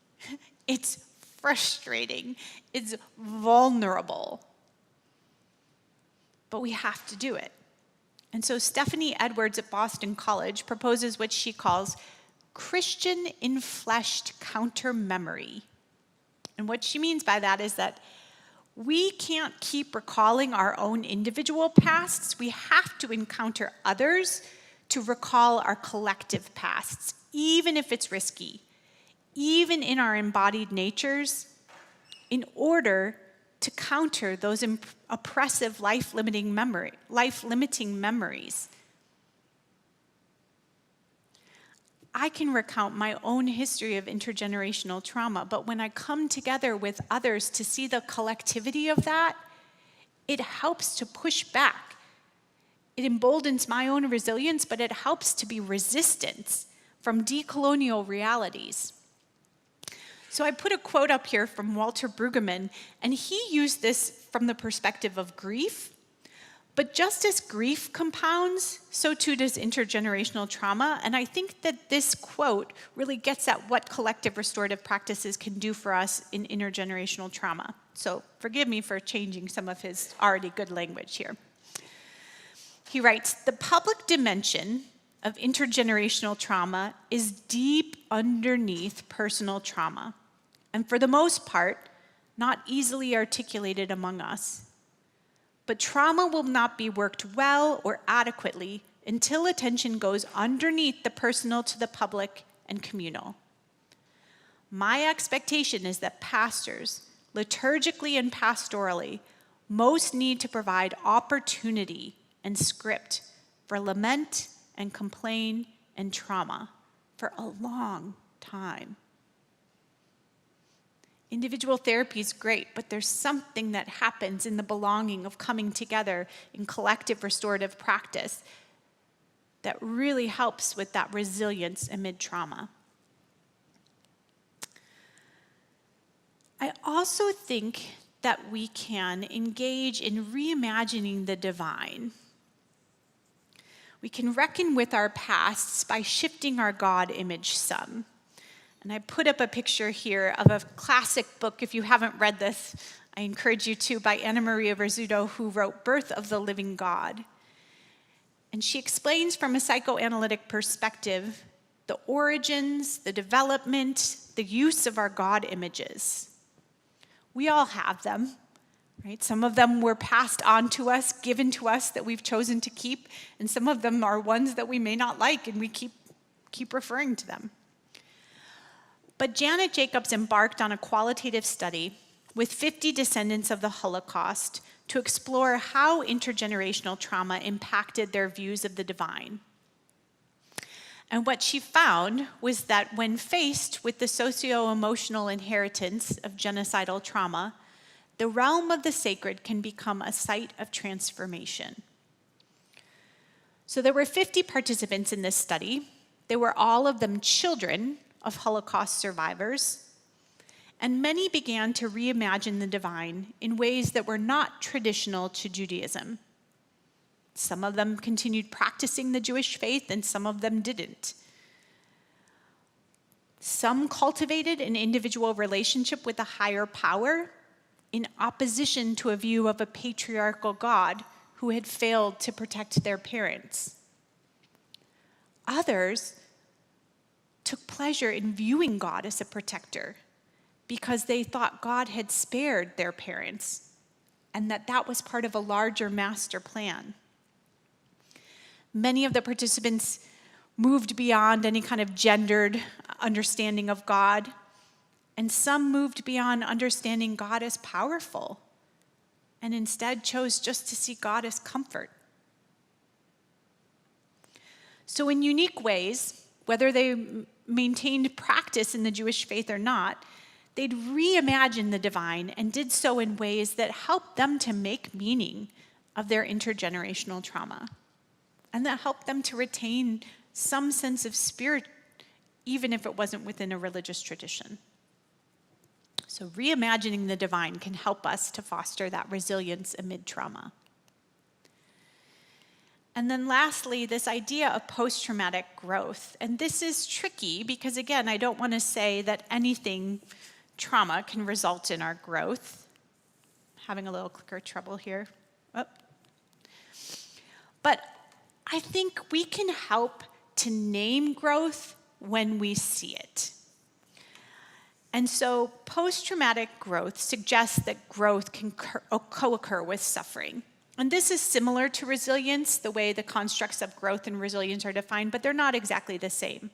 It's frustrating, it's vulnerable, but we have to do it. And so Stephanie Edwards at Boston College proposes what she calls Christian infleshed counter-memory. And what she means by that is that we can't keep recalling our own individual pasts. We have to encounter others to recall our collective pasts, even if it's risky, even in our embodied natures, in order to counter those oppressive life-limiting memories. I can recount my own history of intergenerational trauma, but when I come together with others to see the collectivity of that, it helps to push back. It emboldens my own resilience, but it helps to be resistance from decolonial realities. So I put a quote up here from Walter Brueggemann, and he used this from the perspective of grief. But just as grief compounds, so too does intergenerational trauma. And I think that this quote really gets at what collective restorative practices can do for us in intergenerational trauma. So forgive me for changing some of his already good language here. He writes, "The public dimension of intergenerational trauma is deep underneath personal trauma, and for the most part, not easily articulated among us. But trauma will not be worked well or adequately until attention goes underneath the personal to the public and communal. My expectation is that pastors, liturgically and pastorally, most need to provide opportunity and script for lament and complain and trauma for a long time. Individual therapy is great, but there's something that happens in the belonging of coming together in collective restorative practice that really helps with that resilience amid trauma." I also think that we can engage in reimagining the divine. We can reckon with our pasts by shifting our God image some. And I put up a picture here of a classic book. If you haven't read this, I encourage you to, by Anna Maria Rizzuto, who wrote Birth of the Living God. And she explains from a psychoanalytic perspective the origins, the development, the use of our God images. We all have them, right? Some of them were passed on to us, given to us, that we've chosen to keep, and some of them are ones that we may not like, and we keep referring to them. But Janet Jacobs embarked on a qualitative study with 50 descendants of the Holocaust to explore how intergenerational trauma impacted their views of the divine. And what she found was that when faced with the socio-emotional inheritance of genocidal trauma, the realm of the sacred can become a site of transformation. So there were 50 participants in this study. They were all of them children of Holocaust survivors, and many began to reimagine the divine in ways that were not traditional to Judaism. Some of them continued practicing the Jewish faith, and some of them didn't. Some cultivated an individual relationship with a higher power in opposition to a view of a patriarchal God who had failed to protect their parents. Others took pleasure in viewing God as a protector because they thought God had spared their parents and that was part of a larger master plan. Many of the participants moved beyond any kind of gendered understanding of God, and some moved beyond understanding God as powerful and instead chose just to see God as comfort. So in unique ways, whether they maintained practice in the Jewish faith or not, they'd reimagine the divine and did so in ways that helped them to make meaning of their intergenerational trauma, and that helped them to retain some sense of spirit, even if it wasn't within a religious tradition. So reimagining the divine can help us to foster that resilience amid trauma. And then lastly, this idea of post-traumatic growth. And this is tricky because, again, I don't want to say that anything trauma can result in our growth. Having a little clicker trouble here. Oh. But I think we can help to name growth when we see it. And so post-traumatic growth suggests that growth can co-occur with suffering. And this is similar to resilience, the way the constructs of growth and resilience are defined, but they're not exactly the same.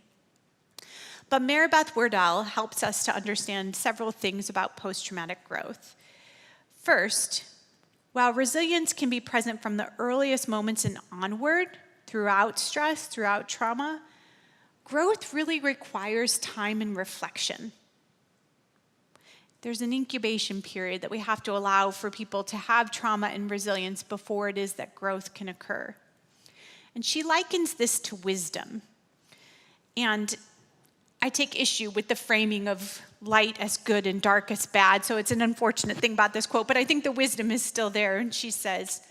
But Maribeth Werdal helps us to understand several things about post-traumatic growth. First, while resilience can be present from the earliest moments and onward, throughout stress, throughout trauma, growth really requires time and reflection. There's an incubation period that we have to allow for people to have trauma and resilience before it is that growth can occur. And she likens this to wisdom. And I take issue with the framing of light as good and dark as bad, so it's an unfortunate thing about this quote, but I think the wisdom is still there. And she says,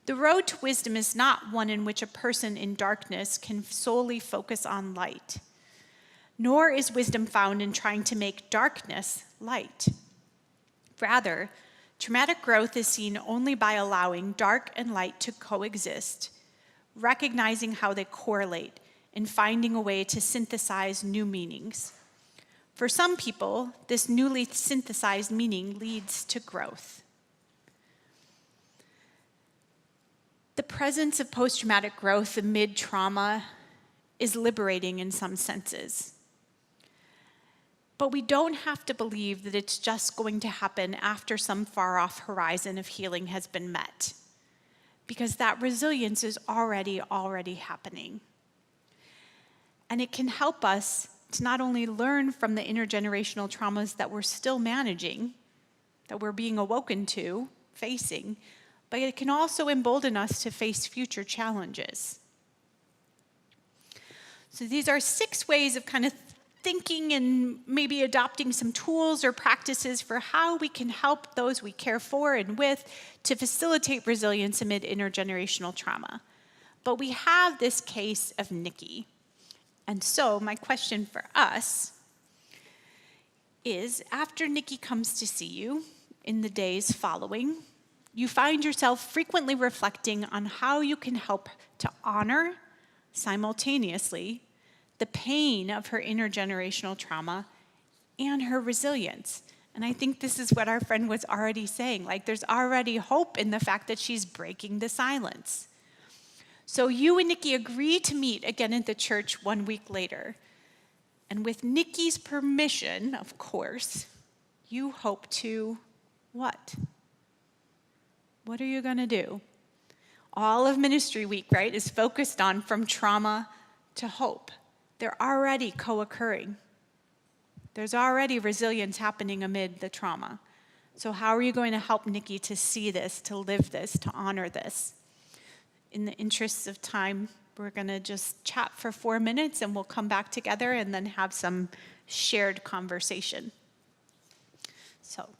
"The road to wisdom is not one in which a person in darkness can solely focus on light. Nor is wisdom found in trying to make darkness light. Rather, traumatic growth is seen only by allowing dark and light to coexist, recognizing how they correlate, and finding a way to synthesize new meanings. For some people, this newly synthesized meaning leads to growth." The presence of post-traumatic growth amid trauma is liberating in some senses. But we don't have to believe that it's just going to happen after some far-off horizon of healing has been met, because that resilience is already happening. And it can help us to not only learn from the intergenerational traumas that we're still managing, that we're being awoken to, facing, but it can also embolden us to face future challenges. So these are 6 ways of kind of thinking and maybe adopting some tools or practices for how we can help those we care for and with to facilitate resilience amid intergenerational trauma. But we have this case of Nikki. And so my question for us is, after Nikki comes to see you in the days following, you find yourself frequently reflecting on how you can help to honor simultaneously the pain of her intergenerational trauma and her resilience. And I think this is what our friend was already saying. Like, there's already hope in the fact that she's breaking the silence. So you and Nikki agree to meet again at the church 1 week later. And with Nikki's permission, of course, you hope to what? What are you going to do? All of Ministry Week, right, is focused on from trauma to hope. They're already co-occurring. There's already resilience happening amid the trauma. So how are you going to help Nikki to see this, to live this, to honor this? In the interests of time, we're going to just chat for 4 minutes, and we'll come back together and then have some shared conversation. So.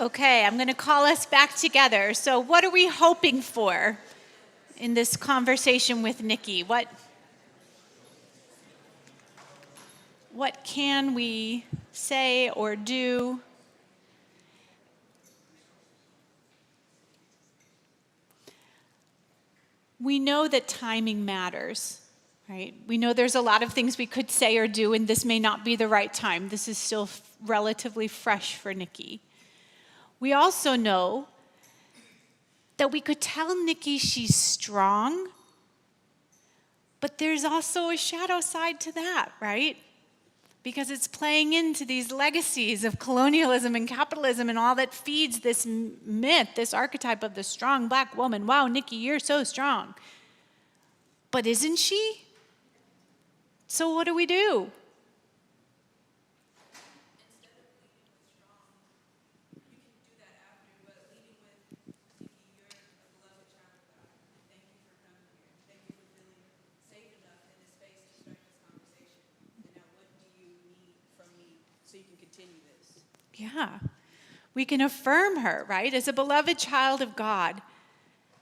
Okay, I'm going to call us back together. So what are we hoping for in this conversation with Nikki? What can we say or do? We know that timing matters, right? We know there's a lot of things we could say or do, and this may not be the right time. This is still relatively fresh for Nikki. We also know that we could tell Nikki she's strong, but there's also a shadow side to that, right? Because it's playing into these legacies of colonialism and capitalism and all that feeds this myth, this archetype of the strong black woman. Wow, Nikki, you're so strong. But isn't she? So what do we do? Yeah, we can affirm her, right, as a beloved child of God.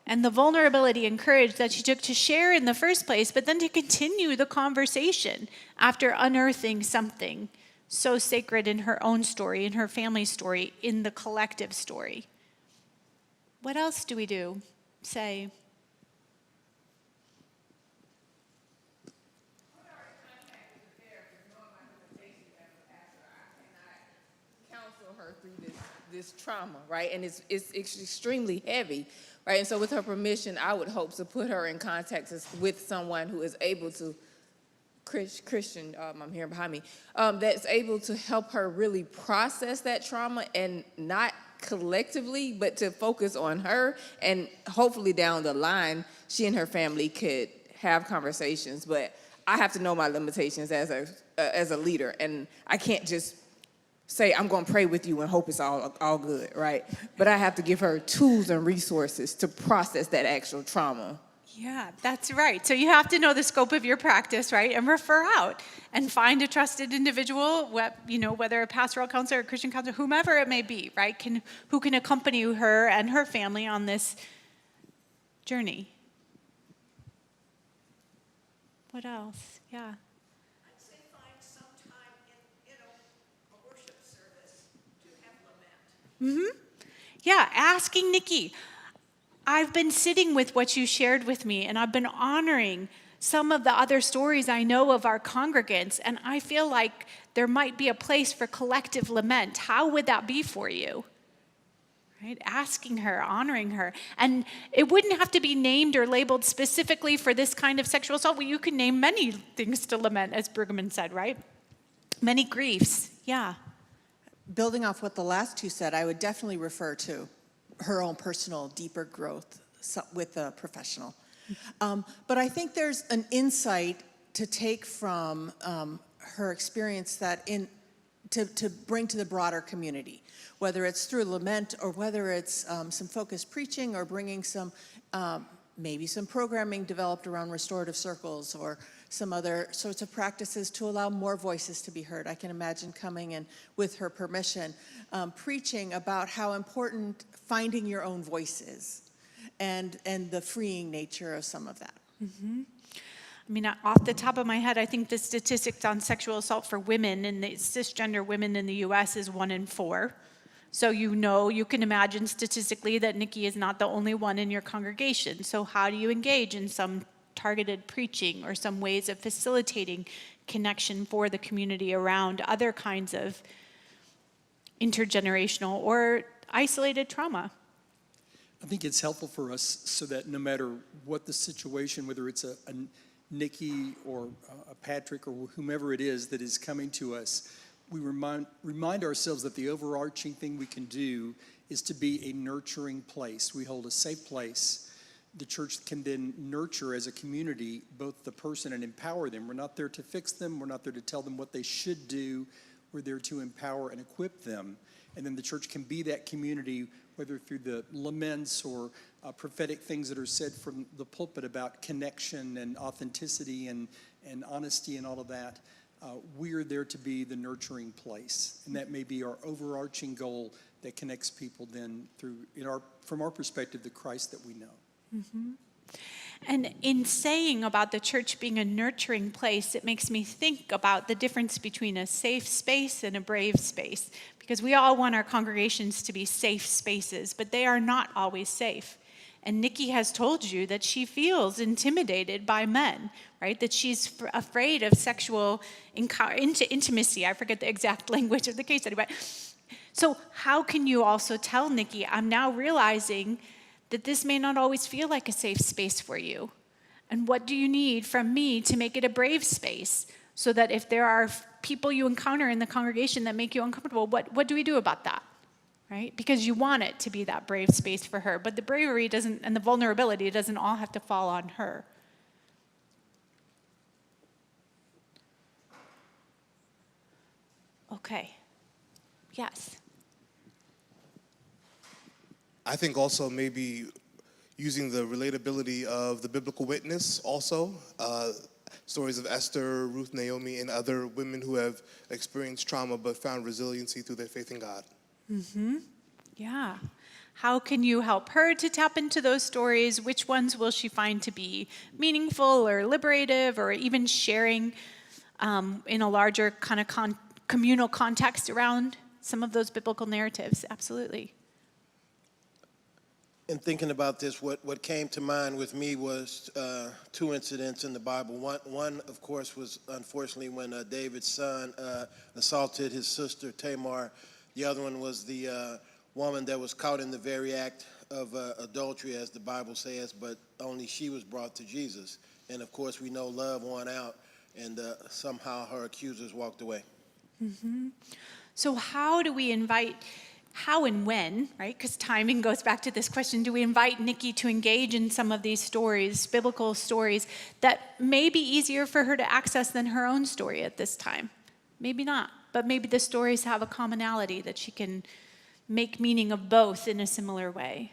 and the vulnerability and courage that she took to share in the first place, but then to continue the conversation after unearthing something so sacred in her own story, in her family's story, in the collective story. What else do we do? Say. Counsel her through this trauma, right? And it's extremely heavy, right? And so with her permission, I would hope to put her in contact with someone who is able to, Christian, I'm hearing behind me, that's able to help her really process that trauma, and not collectively, but to focus on her, and hopefully down the line, she and her family could have conversations. But I have to know my limitations as a leader, and I can't just say, I'm going to pray with you and hope it's all good, right? But I have to give her tools and resources to process that actual trauma. Yeah, that's right. So you have to know the scope of your practice, right? And refer out and find a trusted individual, whether a pastoral counselor, a Christian counselor, whomever it may be, right? Who can accompany her and her family on this journey. What else? Yeah. I'd say find some time in a worship service to have lament. Yeah, asking Nikki. I've been sitting with what you shared with me, and I've been honoring some of the other stories I know of our congregants, and I feel like there might be a place for collective lament. How would that be for you? Right? Asking her, honoring her. And it wouldn't have to be named or labeled specifically for this kind of sexual assault. Well, you can name many things to lament, as Brueggemann said, right? Many griefs. Yeah. Building off what the last two said, I would definitely refer to her own personal, deeper growth with a professional. But I think there's an insight to take from her experience to bring to the broader community, whether it's through lament or whether it's some focused preaching or bringing maybe some programming developed around restorative circles or some other sorts of practices to allow more voices to be heard. I can imagine coming in with her permission, preaching about how important finding your own voice is and the freeing nature of some of that. Mm-hmm. I mean, off the top of my head, I think the statistics on sexual assault for women and the cisgender women in the U.S. is 1 in 4. So you can imagine statistically that Nikki is not the only one in your congregation. So how do you engage in some targeted preaching or some ways of facilitating connection for the community around other kinds of intergenerational or isolated trauma? I think it's helpful for us so that no matter what the situation, whether it's a Nikki or a Patrick or whomever it is that is coming to us, we remind ourselves that the overarching thing we can do is to be a nurturing place. We hold a safe place. The church can then nurture as a community both the person and empower them. We're not there to fix them. We're not there to tell them what they should do. We're there to empower and equip them. And then the church can be that community, whether through the laments or prophetic things that are said from the pulpit about connection and authenticity and honesty and all of that. We are there to be the nurturing place. And that may be our overarching goal that connects people then from our perspective, the Christ that we know. Mm-hmm. And in saying about the church being a nurturing place, it makes me think about the difference between a safe space and a brave space. Because we all want our congregations to be safe spaces, but they are not always safe. And Nikki has told you that she feels intimidated by men, right? That she's afraid of sexual intimacy. I forget the exact language of the case study. But so how can you also tell Nikki, I'm now realizing that this may not always feel like a safe space for you? And what do you need from me to make it a brave space? So that if there are people you encounter in the congregation that make you uncomfortable, what do we do about that? Right? Because you want it to be that brave space for her. But the bravery doesn't, and the vulnerability doesn't all have to fall on her. Okay. Yes. I think also maybe using the relatability of the biblical witness also. Stories of Esther, Ruth, Naomi, and other women who have experienced trauma but found resiliency through their faith in God. Mm-hmm. Yeah. How can you help her to tap into those stories? Which ones will she find to be meaningful or liberative or even sharing in a larger kind of communal context around some of those biblical narratives? Absolutely. In thinking about this, what came to mind with me was two incidents in the Bible. One, of course, was unfortunately when David's son assaulted his sister Tamar. The other one was the woman that was caught in the very act of adultery, as the Bible says, but only she was brought to Jesus. And of course, we know love won out, and somehow her accusers walked away. Mm-hmm. So how do we invite, how and when, right? Because timing goes back to this question, do we invite Nikki to engage in some of these stories, biblical stories, that may be easier for her to access than her own story at this time? Maybe not, but maybe the stories have a commonality that she can make meaning of both in a similar way.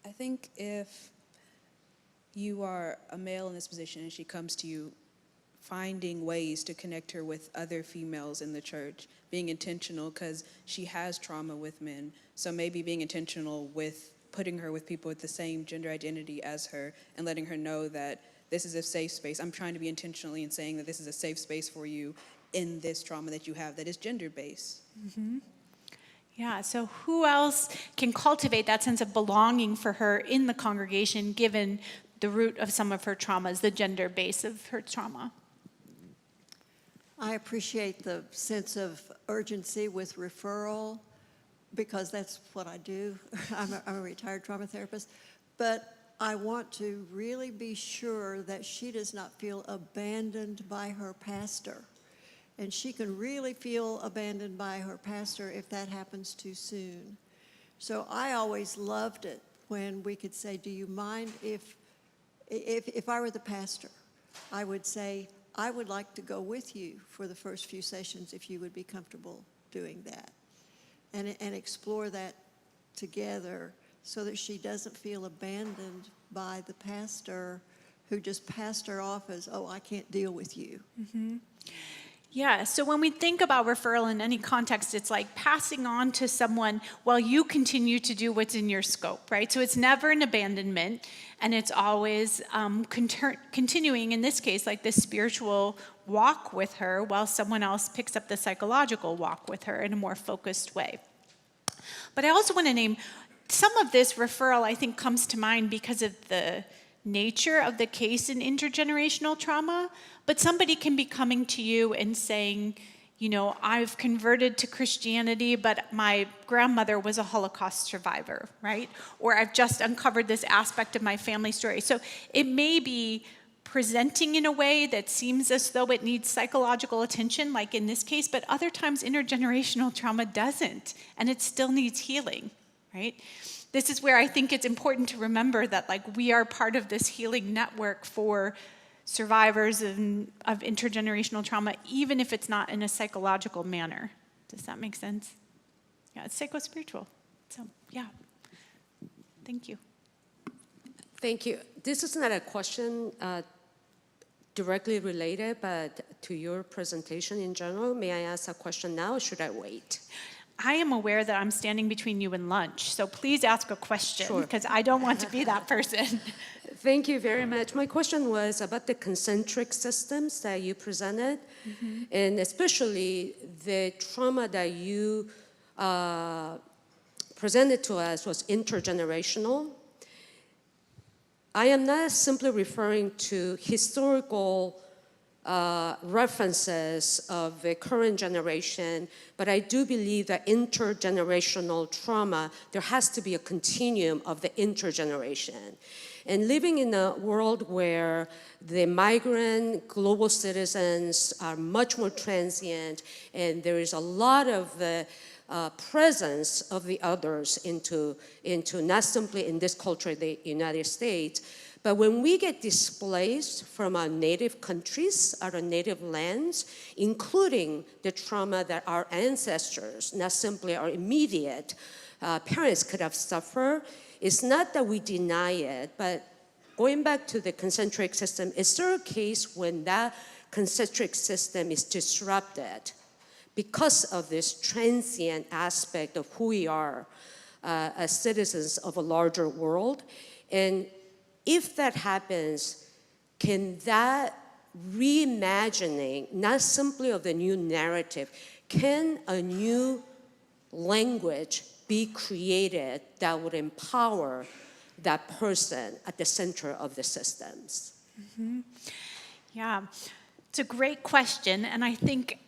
I think if you are a male in this position and she comes to you, finding ways to connect her with other females in the church, being intentional because she has trauma with men. So maybe being intentional with putting her with people with the same gender identity as her and letting her know that this is a safe space. I'm trying to be intentionally in saying that this is a safe space for you in this trauma that you have that is gender-based. Mm-hmm. Yeah, so who else can cultivate that sense of belonging for her in the congregation, given the root of some of her traumas, the gender base of her trauma? I appreciate the sense of urgency with referral, because that's what I do. I'm a retired trauma therapist. But I want to really be sure that she does not feel abandoned by her pastor. And she can really feel abandoned by her pastor if that happens too soon. So I always loved it when we could say, do you mind if I were the pastor, I would say, I would like to go with you for the first few sessions if you would be comfortable doing that. And explore that together so that she doesn't feel abandoned by the pastor who just passed her off as, oh, I can't deal with you. Mm-hmm. Yeah, so when we think about referral in any context, it's like passing on to someone while you continue to do what's in your scope, right? So it's never an abandonment, and it's always continuing, in this case, like this spiritual walk with her while someone else picks up the psychological walk with her in a more focused way. But I also want to name some of this referral, I think, comes to mind because of the nature of the case in intergenerational trauma. But somebody can be coming to you and saying, you know, I've converted to Christianity, but my grandmother was a Holocaust survivor, right? Or I've just uncovered this aspect of my family story. So it may be presenting in a way that seems as though it needs psychological attention, like in this case, but other times intergenerational trauma doesn't, and it still needs healing, right? This is where I think it's important to remember that, like, we are part of this healing network for survivors of intergenerational trauma, even if it's not in a psychological manner. Does that make sense? Yeah, it's psychospiritual. So, yeah. Thank you. Thank you. This is not a question directly related, but to your presentation in general. May I ask a question now, or should I wait? I am aware that I'm standing between you and lunch, so please ask a question, because I don't want to be that person. Thank you very much. My question was about the concentric systems that you presented, and especially the trauma that you presented to us was intergenerational. I am not simply referring to historical references of the current generation, but I do believe that intergenerational trauma, there has to be a continuum of the intergeneration. And living in a world where the migrant global citizens are much more transient, and there is a lot of the presence of the others into not simply in this culture, the United States, but when we get displaced from our native countries, our native lands, including the trauma that our ancestors, not simply our immediate parents could have suffered, it's not that we deny it, but going back to the concentric system, is there a case when that concentric system is disrupted because of this transient aspect of who we are as citizens of a larger world. And if that happens, can that reimagining, not simply of the new narrative, can a new language be created that would empower that person at the center of the systems? Mm-hmm. Yeah, it's a great question, and I think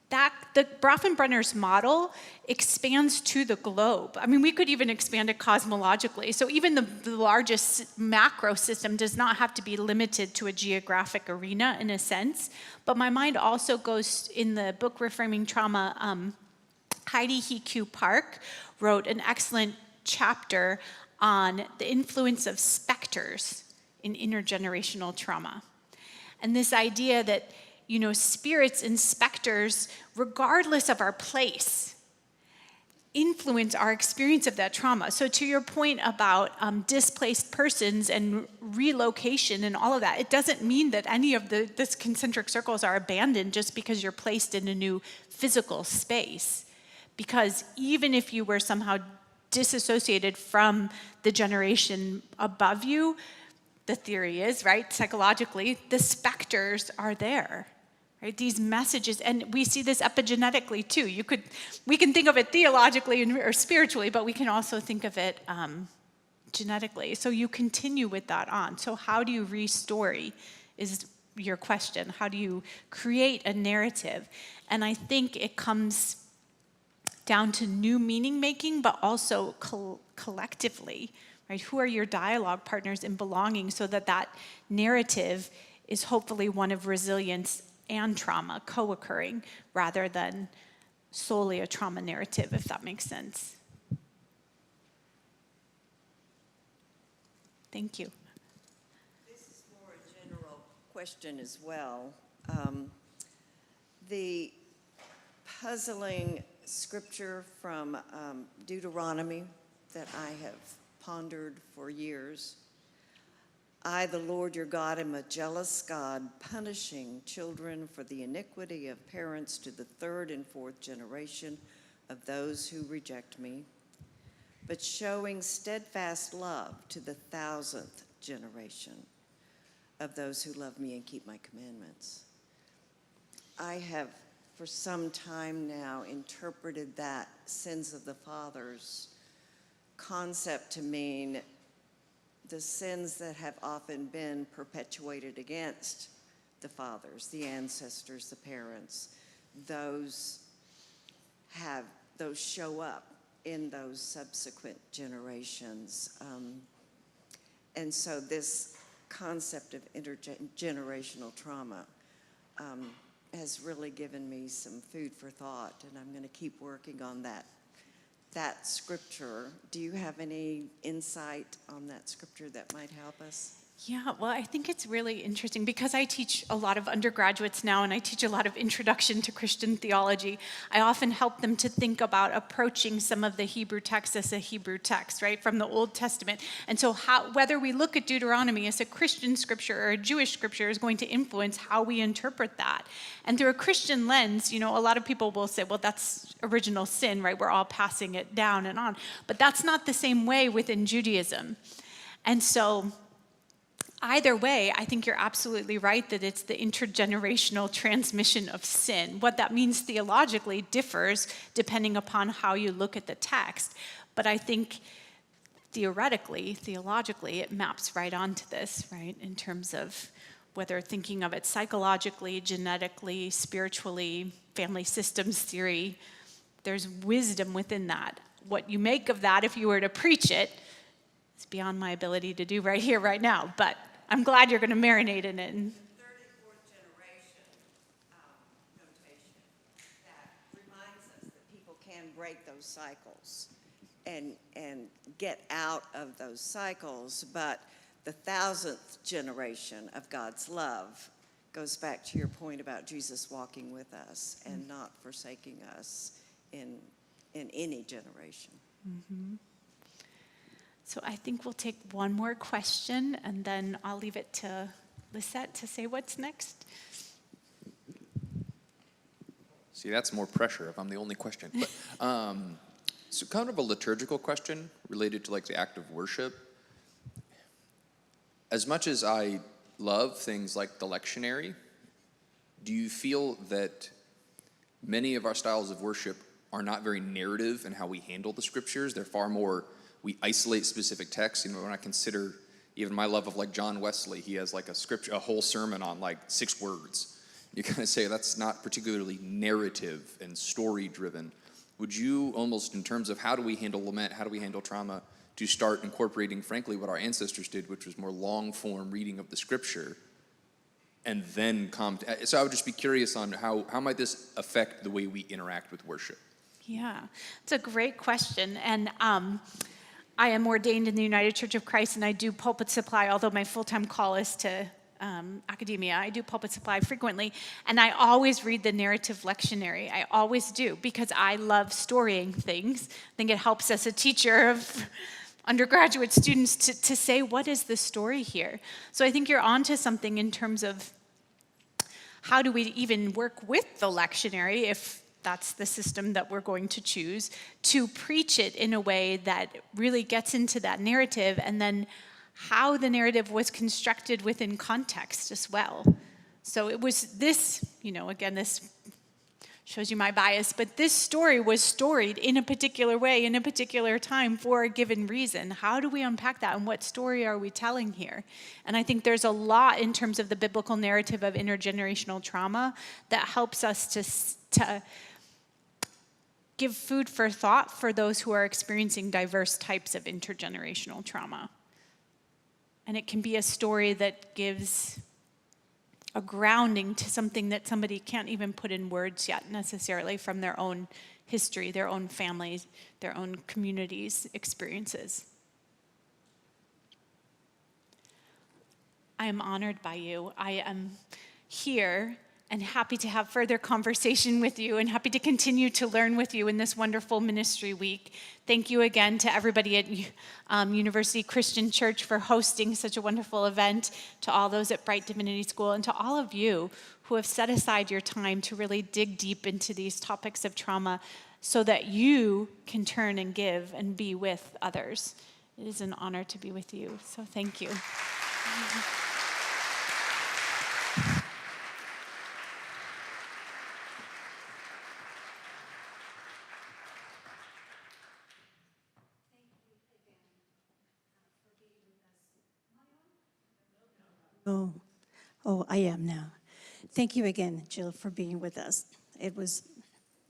that the Brafenbrenner's model expands to the globe. I mean, we could even expand it cosmologically. So even the largest macro system does not have to be limited to a geographic arena in a sense. But my mind also goes, in the book Reframing Trauma, Heidi Hee-Kyu Park wrote an excellent chapter on the influence of specters in intergenerational trauma. And this idea that, you know, spirits and specters, regardless of our place, influence our experience of that trauma. So to your point about displaced persons and relocation and all of that, it doesn't mean that any of this concentric circles are abandoned just because you're placed in a new physical space. Because even if you were somehow disassociated from the generation above you, the theory is, right, psychologically, the specters are there. Right, these messages, and we see this epigenetically too. We can think of it theologically or spiritually, but we can also think of it genetically. So you continue with that on. So how do you restory is your question. How do you create a narrative? And I think it comes down to new meaning making, but also collectively, right? Who are your dialogue partners in belonging so that that narrative is hopefully one of resilience and trauma co-occurring rather than solely a trauma narrative, if that makes sense. Thank you. This is more a general question as well. The puzzling scripture from Deuteronomy that I have pondered for years. I, the Lord your God, am a jealous God, punishing children for the iniquity of parents to the third and fourth generation of those who reject me, but showing steadfast love to the 1,000th generation of those who love me and keep my commandments. I have, for some time now, interpreted that sins of the fathers concept to mean the sins that have often been perpetuated against the fathers, the ancestors, the parents, those show up in those subsequent generations. And so this concept of intergenerational trauma has really given me some food for thought, and I'm going to keep working on that scripture. Do you have any insight on that scripture that might help us? Yeah, well, I think it's really interesting because I teach a lot of undergraduates now and I teach a lot of introduction to Christian theology. I often help them to think about approaching some of the Hebrew text as a Hebrew text, right, from the Old Testament. And so whether we look at Deuteronomy as a Christian scripture or a Jewish scripture is going to influence how we interpret that. And through a Christian lens, you know, a lot of people will say, well, that's original sin, right? We're all passing it down and on. But that's not the same way within Judaism. And so either way, I think you're absolutely right that it's the intergenerational transmission of sin. What that means theologically differs depending upon how you look at the text. But I think theoretically, theologically, it maps right onto this, right, in terms of whether thinking of it psychologically, genetically, spiritually, family systems theory, there's wisdom within that. What you make of that if you were to preach it is beyond my ability to do right here, right now. But I'm glad you're going to marinate in it. The 34th generation notation that reminds us that people can break those cycles and get out of those cycles, but the 1,000th generation of God's love goes back to your point about Jesus walking with us and not forsaking us in any generation. Mm-hmm. So I think we'll take one more question, and then I'll leave it to Lisette to say what's next. See, that's more pressure if I'm the only question. But, so kind of a liturgical question related to like the act of worship. As much as I love things like the lectionary, do you feel that many of our styles of worship are not very narrative in how we handle the scriptures? They're far more, we isolate specific texts. You know, when I consider even my love of like John Wesley, he has like a whole sermon on like 6 words. You kind of say that's not particularly narrative and story driven. Would you almost, in terms of how do we handle lament, how do we handle trauma, to start incorporating, frankly, what our ancestors did, which was more long form reading of the scripture, and then come to, so I would just be curious on how might this affect the way we interact with worship? Yeah, it's a great question. And I am ordained in the United Church of Christ, and I do pulpit supply, although my full-time call is to academia. I do pulpit supply frequently, and I always read the narrative lectionary. I always do, because I love storying things. I think it helps as a teacher of undergraduate students to say, what is the story here? So I think you're onto something in terms of how do we even work with the lectionary, if that's the system that we're going to choose, to preach it in a way that really gets into that narrative, and then how the narrative was constructed within context as well. So it was this, again, this shows you my bias, but this story was storied in a particular way, in a particular time, for a given reason. How do we unpack that, and what story are we telling here? And I think there's a lot in terms of the biblical narrative of intergenerational trauma that helps us to give food for thought for those who are experiencing diverse types of intergenerational trauma. And it can be a story that gives a grounding to something that somebody can't even put in words yet necessarily from their own history, their own families, their own communities' experiences. I am honored by you. I am here and happy to have further conversation with you, and happy to continue to learn with you in this wonderful ministry week. Thank you again to everybody at University Christian Church for hosting such a wonderful event, to all those at Brite Divinity School, and to all of you who have set aside your time to really dig deep into these topics of trauma so that you can turn and give and be with others. It is an honor to be with you, so thank you. Oh, I am now. Thank you again, Jill, for being with us. It was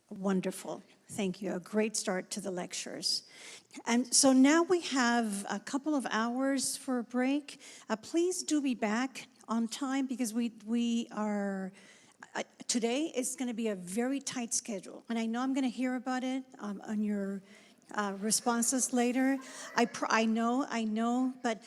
wonderful. Thank you. A great start to the lectures. And so now we have a couple of hours for a break. Please do be back on time, because we are, today is going to be a very tight schedule. And I know I'm going to hear about it on your responses later. I know, but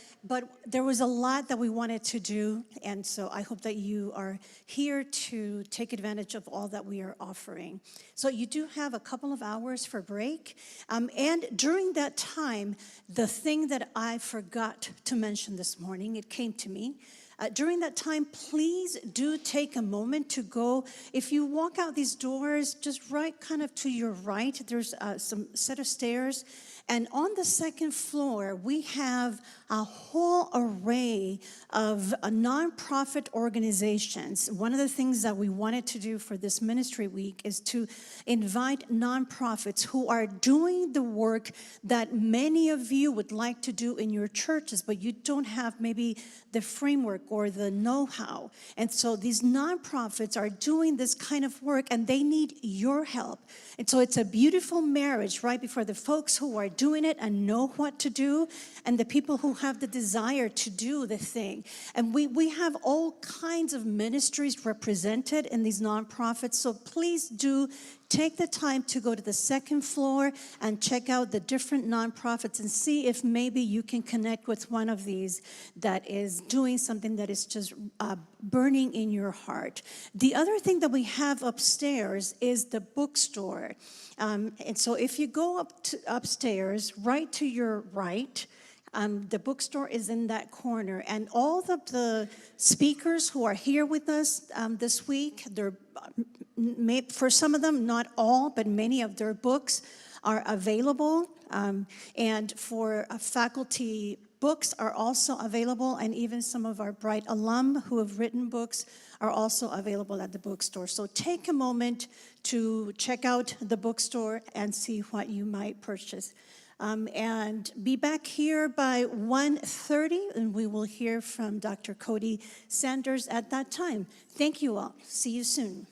there was a lot that we wanted to do, and so I hope that you are here to take advantage of all that we are offering. So you do have a couple of hours for break, and during that time, the thing that I forgot to mention this morning, it came to me. During that time, please do take a moment to go. If you walk out these doors, just right kind of to your right, there's some set of stairs. And on the second floor, we have a whole array of nonprofit organizations. One of the things that we wanted to do for this ministry week is to invite nonprofits who are doing the work that many of you would like to do in your churches, but you don't have maybe the framework or the know-how. And so these nonprofits are doing this kind of work, and they need your help. And so it's a beautiful marriage, right, before the folks who are doing it and know what to do, and the people who have the desire to do the thing. And we have all kinds of ministries represented in these nonprofits, so please do take the time to go to the second floor and check out the different nonprofits and see if maybe you can connect with one of these that is doing something that is just burning in your heart. The other thing that we have upstairs is the bookstore. And so if you go upstairs, right to your right, The bookstore is in that corner. And all of the speakers who are here with us this week, for some of them, not all, but many of their books are available. And for faculty, books are also available, and even some of our Brite alum who have written books are also available at the bookstore. So take a moment to check out the bookstore and see what you might purchase. And be back here by 1:30, and we will hear from Dr. Cody Sanders at that time. Thank you all. See you soon.